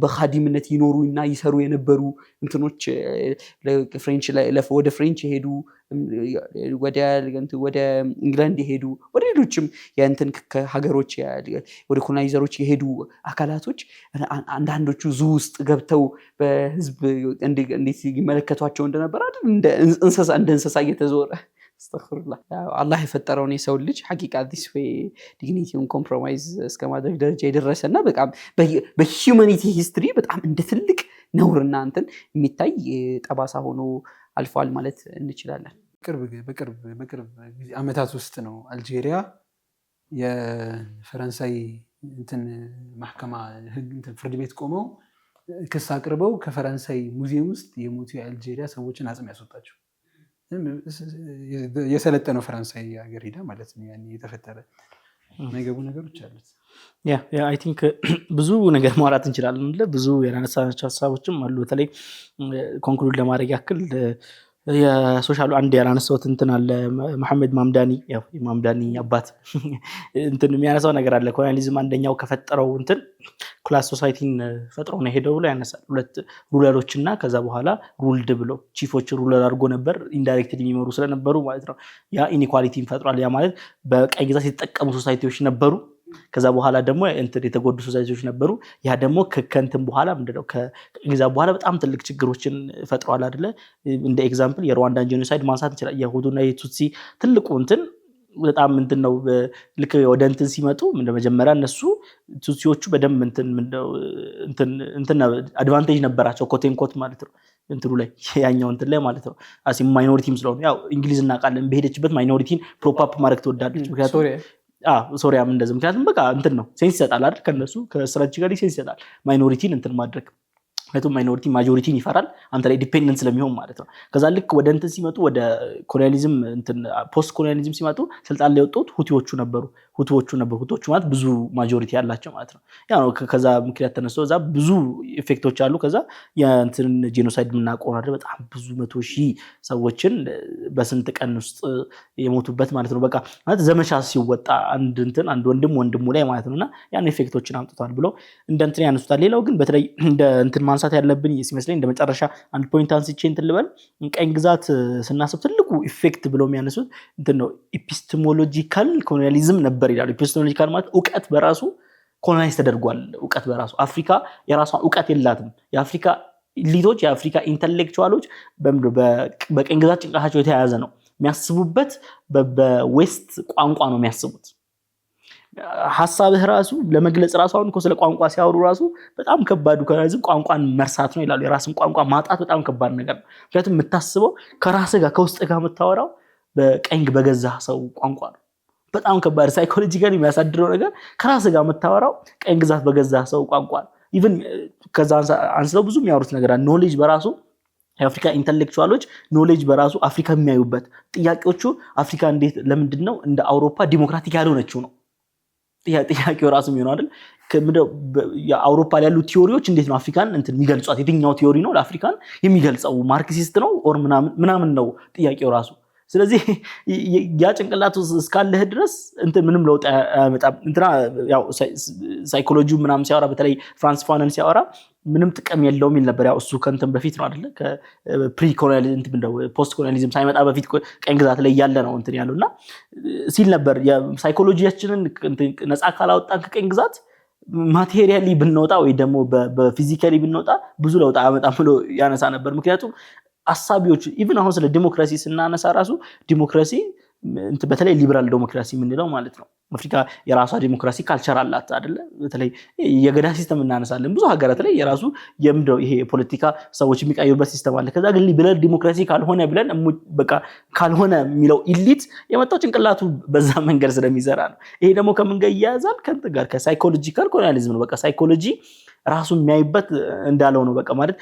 በኻዲምነት ይኖሩና ይሰሩ የነበሩ እንትኖች ፍሬንች ወደ ፍሬንች የሄዱ ወደ እንግላንድ የሄዱ ወደ ሌሎችም የእንትን ሀገሮች ወደ ኮሎናይዘሮች የሄዱ አካላቶች አንዳንዶቹ ዙ ውስጥ ገብተው በህዝብ እንዴት ይመለከቷቸው እንደነበር አይደል? እንደ እንስሳ እየተዞረ አስተግፍሩላህ አላህ የፈጠረውን የሰው ልጅ ሐቂቃ ዲስ ዌይ ዲግኒቲውን ኮምፕሮማይዝ እስከማድረግ ደረጃ የደረሰና በጣም በሂዩማኒቲ ሂስትሪ በጣም እንደ ትልቅ ነውርና እንትን የሚታይ ጠባሳ ሆኖ አልፏል ማለት እንችላለን። በቅርብ ዓመታት ውስጥ ነው አልጄሪያ የፈረንሳይ እንትን ማህከማ ህግ እንትን ፍርድ ቤት ቆመው ክስ አቅርበው ከፈረንሳይ ሙዚየም ውስጥ የሞቱ የአልጄሪያ ሰዎችን አጽም ያስወጣቸው። የሰለጠነው ፈረንሳይ ሀገር ሄዳ ማለት ነው። ያኔ የተፈጠረ የማይገቡ ነገሮች አሉት። አይ ቲንክ ብዙ ነገር ማውራት እንችላለን። ብዙ ያነሳናቸው ሀሳቦችም አሉ። በተለይ ኮንክሉድ ለማድረግ ያክል የሶሻሉ አንድ ያላነሳሁት እንትን አለ መሐመድ ማምዳኒ ያው ማምዳኒ አባት እንትን የሚያነሳው ነገር አለ። ኮሎኒያሊዝም አንደኛው ከፈጠረው እንትን ክላስ ሶሳይቲን ፈጥሮ ነው ሄደው ብሎ ያነሳል። ሁለት ሩለሮች እና ከዛ በኋላ ሩልድ ብሎ ቺፎች ሩለር አድርጎ ነበር ኢንዳይሬክትሊ የሚመሩ ስለነበሩ ማለት ነው። ያ ኢኒኳሊቲን ፈጥሯል። ያ ማለት በቀይ ግዛት የተጠቀሙ ሶሳይቲዎች ነበሩ። ከዛ በኋላ ደግሞ እንትን የተጎዱ ሶሳይቲዎች ነበሩ። ያ ደግሞ ከከንትን በኋላ ምንድነው ከግዛት በኋላ በጣም ትልቅ ችግሮችን ፈጥሯል አይደለ? እንደ ኤግዛምፕል የሩዋንዳን ጄኖሳይድ ማንሳት እንችላለን። የሁቱና የቱትሲ ትልቁ እንትን በጣም እንትን ነው። ልክ ወደ እንትን ሲመጡ መጀመሪያ እነሱ ቱትሲዎቹ በደንብ እንትን አድቫንቴጅ ነበራቸው ኮቴንኮት ማለት ነው እንትኑ ላይ ያኛው እንትን ላይ ማለት ነው። አሲ ማይኖሪቲም ስለሆነ ያው እንግሊዝ እናውቃለን በሄደችበት ማይኖሪቲን ፕሮፕ አፕ ማድረግ ትወዳለች። ምክንያቱም ሶሪያም እንደዚህ ምክንያቱም በቃ እንትን ነው ሴንስ ይሰጣል አይደል ከነሱ ከስትራቴጂ ጋር ሴንስ ይሰጣል ማይኖሪቲን እንትን ማድረግ ምክንያቱም ማይኖሪቲ ማጆሪቲን ይፈራል አንተ ላይ ዲፔንደንት ስለሚሆን ማለት ነው ከዛ ልክ ወደ እንትን ሲመጡ ወደ ኮሎኒያሊዝም እንትን ፖስት ኮሎኒያሊዝም ሲመጡ ስልጣን ላይ ወጡት ሁቲዎቹ ነበሩ ሁቲዎቹ ማለት ብዙ ማጆሪቲ ያላቸው ማለት ነው ያ ነው ከዛ ምክንያት ተነስቶ እዛ ብዙ ኢፌክቶች አሉ ከዛ የእንትን ጄኖሳይድ ምናቆና አይደል በጣም ብዙ 100,000 ሰዎችን በስንት ቀን ውስጥ የሞቱበት ማለት ነው በቃ ማለት ዘመቻ ሲወጣ አንድ ወንድሙ ላይ ማለት ነውና ያን ኢፌክቶችን አምጥቷል ብሎ እንደ እንትን ያነሱታል ሌላው ግን በተለይ እንደ እንትን ማንሳት ያለብን ሲመስለኝ እንደ መጨረሻ አንድ ፖይንት አንስቼ እንትን ልበል ቀኝ ግዛት ስናስብ ትልቁ ኢፌክት ብሎ የሚያነሱት እንትን ነው ኢፒስቴሞሎጂካል ኮሎኒያሊዝም ነበር ይላሉ ኢፒስቴሞሎጂካል ማለት ዕውቀት በራሱ ኮሎናይዝ ተደርጓል ዕውቀት በራሱ አፍሪካ የራሷ ዕውቀት የላትም የአፍሪካ ኢሊቶች የአፍሪካ ኢንተሌክቹዋሎች በቀኝ ግዛት ጭንቅላታቸው የተያያዘ ነው የሚያስቡበት በዌስት ቋንቋ ነው የሚያስቡት ሐሳብህ ራሱ ለመግለጽ ራሱ አሁን ስለ ቋንቋ ሲያወሩ ራሱ በጣም ከባዱ ኮሎኒያሊዝም ቋንቋን መርሳት ነው ይላሉ የራስን ቋንቋ ማጣት በጣም ከባድ ነገር ነው ምክንያቱም የምታስበው ከራስህ ጋር ከውስጥ ጋር የምታወራው በቀኝ በገዛ ሰው ቋንቋ ነው በጣም ከባድ ሳይኮሎጂካሊ የሚያሳድረው ነገር ከራስህ ጋር የምታወራው ቀኝ ግዛት በገዛ ሰው ቋንቋ ነው ኢቭን ከዛ አንስተው ብዙ የሚያወሩት ነገር አለ ኖሌጅ በራሱ የአፍሪካ ኢንተሌክቹዋሎች ኖሌጅ በራሱ አፍሪካ የሚያዩበት ጥያቄዎቹ አፍሪካ እንዴት ለምንድን ነው እንደ አውሮፓ ዲሞክራቲክ ያልሆነችው ነው ጥያቄው ራሱ የሚሆነው አይደል የአውሮፓ ላይ ያሉ ቲዮሪዎች እንዴት ነው አፍሪካን እንትን የሚገልጿት የትኛው ቲዮሪ ነው ለአፍሪካን የሚገልጸው ማርክሲስት ነው ኦር ምናምን ነው ጥያቄው ራሱ ስለዚህ ያ ጭንቅላቱ እስካለህ ድረስ እንትን ምንም ለውጥ አያመጣም እንትና ያው ሳይኮሎጂው ምናምን ሲያወራ በተለይ ፍራንስ ፋነን ሲያወራ ምንም ጥቅም የለውም ይል ነበር ያው እሱ ከንተን በፊት ነው አይደለ ከፕሪ ኮሎኒያሊዝም እንትን እንደው ፖስት ኮሎኒያሊዝም ሳይመጣ በፊት ቀኝ ግዛት ላይ ያለ ነው እንትን ያለውና ሲል ነበር የሳይኮሎጂያችንን ነፃ ካላወጣን ከቀኝ ግዛት ማቴሪያሊ ብንወጣ ወይ ደግሞ በፊዚካሊ ብንወጣ ብዙ ለውጥ አያመጣም ብሎ ያነሳ ነበር ምክንያቱም አሳቢዎች ኢቭን አሁን ስለ ዲሞክራሲ ስናነሳ ራሱ ዲሞክራሲ በተለይ ሊበራል ዲሞክራሲ የምንለው ማለት ነው አፍሪካ የራሷ ዲሞክራሲ ካልቸር አላት አይደለ በተለይ የገዳ ሲስተም እናነሳለን ብዙ ሀገራት ላይ የራሱ የምድረው ይሄ ፖለቲካ ሰዎች የሚቀይሩበት ሲስተም አለ ከዛ ግን ሊበራል ዲሞክራሲ ካልሆነ ብለን በቃ ካልሆነ የሚለው ኢሊት የመጣው ጭንቅላቱ በዛ መንገድ ስለሚሰራ ነው ይሄ ደግሞ ከምን ጋር ይያያዛል ከእንትን ጋር ከሳይኮሎጂካል ኮሎኒያሊዝም ነው በቃ ሳይኮሎጂ ራሱ የሚያይበት እንዳለው ነው በቃ ማለት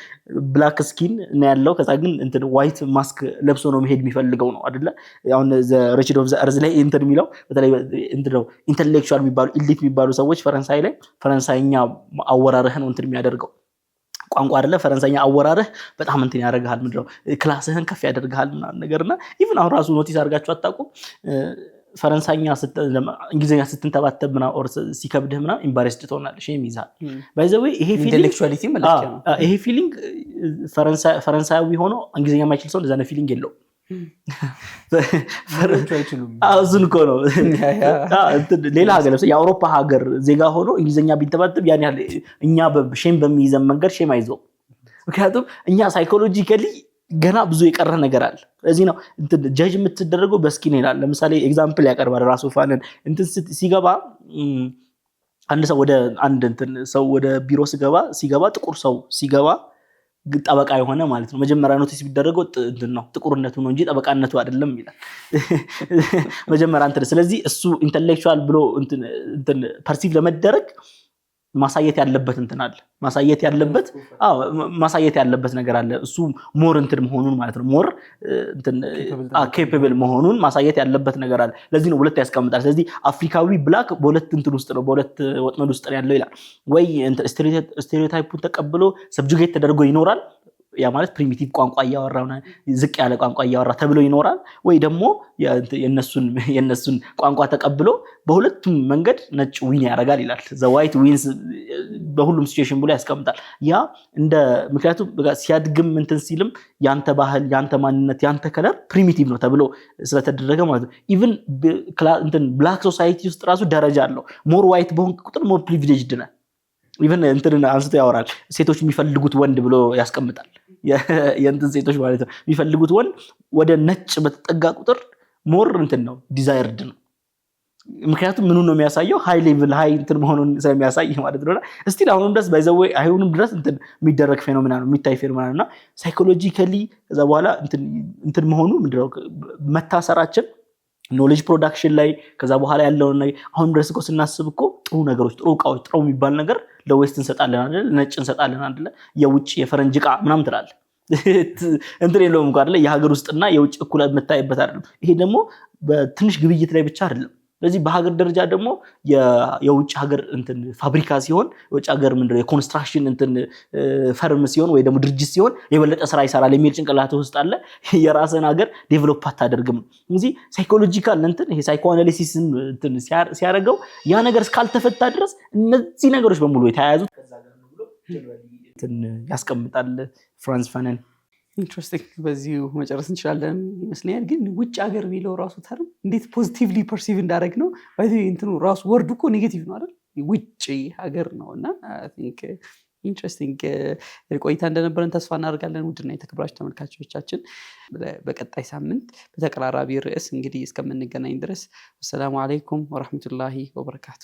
ብላክ ስኪን ነው ያለው ከዛ ግን እንትን ዋይት ማስክ ለብሶ ነው መሄድ የሚፈልገው ነው አይደለ አሁን ዘ ሪችድ ኦፍ ዘ እርዝ ላይ እንትን የሚለው በተለይ እንትን ነው ኢንተሌክቹዋል የሚባሉ ኢሊት የሚባሉ ሰዎች ፈረንሳይ ላይ ፈረንሳይኛ አወራረህ ነው እንትን የሚያደርገው ቋንቋ አይደለ ፈረንሳይኛ አወራረህ በጣም እንትን ያደርጋል ምንድነው ክላስህን ከፍ ያደርጋል ምናምን ነገርና ኢቭን አሁን ራሱ ኖቲስ አድርጋችሁ አታውቁም ፈረንሳይኛ እንግሊዝኛ ስትንተባተብ ምና ኦር ሲከብድህ ምና ኢምባሬስድ ትሆናለሽ የሚይዛል ባይ ዘ ዌይ ኢንተሌክቹዋሊቲ ማለት ነው ይሄ ፊሊንግ ፈረንሳያዊ ሆኖ እንግሊዝኛ የማይችል ሰው እንደዛ ነው ፊሊንግ የለው አዙን እኮ ነው ሌላ ሀገር ለምሳሌ የአውሮፓ ሀገር ዜጋ ሆኖ እንግሊዝኛ ቢንተባተብ ያን ያህል እኛ በሼም በሚይዘን መንገድ ሼም አይዘው ምክንያቱም እኛ ሳይኮሎጂካሊ ገና ብዙ የቀረ ነገር አለ ስለዚህ ነው እንትን ጃጅ የምትደረገው በስኪን ይላል ለምሳሌ ኤግዛምፕል ያቀርባል ራሱ ፋነን እንትን ሲገባ አንድ ሰው ወደ አንድ እንትን ሰው ወደ ቢሮ ሲገባ ጥቁር ሰው ሲገባ ጠበቃ የሆነ ማለት ነው መጀመሪያ ኖቲስ ቢደረገው እንትን ነው ጥቁርነቱ ነው እንጂ ጠበቃነቱ አይደለም ይላል መጀመሪያ እንትን ስለዚህ እሱ ኢንተሌክቹዋል ብሎ እንትን ፐርሲቭ ለመደረግ ማሳየት ያለበት እንትን አለ ማሳየት ያለበት ነገር አለ እሱ ሞር እንትን መሆኑን ማለት ነው ሞር እንትን ኬፓብል መሆኑን ማሳየት ያለበት ነገር አለ ለዚህ ነው ሁለት ያስቀምጣል ስለዚህ አፍሪካዊ ብላክ በሁለት እንትን ውስጥ ነው በሁለት ወጥመድ ውስጥ ነው ያለው ይላል ወይ ስቴሪዮታይፑን ተቀብሎ ሰብጁጌት ተደርጎ ይኖራል ያ ማለት ፕሪሚቲቭ ቋንቋ ያወራውና ዝቅ ያለ ቋንቋ ያወራ ተብሎ ይኖራል ወይ ደግሞ የነሱን ቋንቋ ተቀብሎ በሁለቱም መንገድ ነጭ ዊን ያደርጋል ይላል ዘ ዋይት ዊንስ በሁሉም ሲቹዌሽን ብሎ ያስቀምጣል ያ እንደ ምክንያቱም ሲያድግም እንትን ሲልም ያንተ ባህል ያንተ ማንነት ያንተ ከለር ፕሪሚቲቭ ነው ተብሎ ስለተደረገ ማለት ነው ኢቭን እንትን ብላክ ሶሳይቲ ውስጥ ራሱ ደረጃ አለው ሞር ዋይት በሆንክ ቁጥር ሞር ፕሪቪሌጅድ ነህ ኢቭን እንትን አንስቶ ያወራል ሴቶች የሚፈልጉት ወንድ ብሎ ያስቀምጣል የእንትን ሴቶች ማለት ነው የሚፈልጉት ወንድ ወደ ነጭ በተጠጋ ቁጥር ሞር እንትን ነው ዲዛይርድ ነው ምክንያቱም ምኑ ነው የሚያሳየው ሃይ ሌቭል ሃይ እንትን መሆኑን ስለሚያሳይ ማለት ነው እስቲ አሁንም ድረስ ባይ ዘ ዌይ አይሁንም ድረስ እንትን የሚደረግ ፌኖሜና ነው የሚታይ ፌኖሜና ነውና ሳይኮሎጂካሊ ከዛ በኋላ እንትን መሆኑ ምንድነው መታሰራችን ኖሌጅ ፕሮዳክሽን ላይ ከዛ በኋላ ያለውን ላይ አሁን ድረስ እኮ ስናስብ እኮ ጥሩ ነገሮች ጥሩ እቃዎች ጥሩ የሚባል ነገር ለዌስት እንሰጣለን አይደል ነጭ እንሰጣለን አይደል የውጭ የፈረንጅ እቃ ምናምን ትላለህ እንትን የለውም እንኳን አይደል የሀገር ውስጥና የውጭ እኩል መታየበት አይደለም ይሄ ደግሞ በትንሽ ግብይት ላይ ብቻ አይደለም ስለዚህ በሀገር ደረጃ ደግሞ የውጭ ሀገር እንትን ፋብሪካ ሲሆን የውጭ ሀገር ምንድነው የኮንስትራክሽን እንትን ፈርም ሲሆን ወይ ደግሞ ድርጅት ሲሆን የበለጠ ስራ ይሰራል የሚል ጭንቅላት ውስጥ አለ የራስን ሀገር ዴቨሎፕ አታደርግም እንጂ ሳይኮሎጂካል እንትን ይሄ ሳይኮአናሊሲስ እንትን ሲያደርገው ያ ነገር እስካልተፈታ ድረስ እነዚህ ነገሮች በሙሉ የተያያዙት ከዛ ጋር ነው ብሎ እንትን ያስቀምጣል ፍራንስ ፋነን ኢንትረስቲንግ በዚሁ መጨረስ እንችላለን ይመስለኛል ግን ውጭ ሀገር የሚለው ራሱ ተርም እንዴት ፖዚቲቭሊ ፐርሲቭ እንዳደረግ ነው እንትኑ ራሱ ወርዱ እኮ ኔጌቲቭ ነው አይደል ውጭ ሀገር ነው እና አይ ቲንክ ኢንትረስቲንግ ቆይታ እንደነበረን ተስፋ እናደርጋለን ውድና የተከበራችሁ ተመልካቾቻችን በቀጣይ ሳምንት በተቀራራቢ ርዕስ እንግዲህ እስከምንገናኝ ድረስ ሰላም አለይኩም ወራህመቱላሂ ወበረካቱ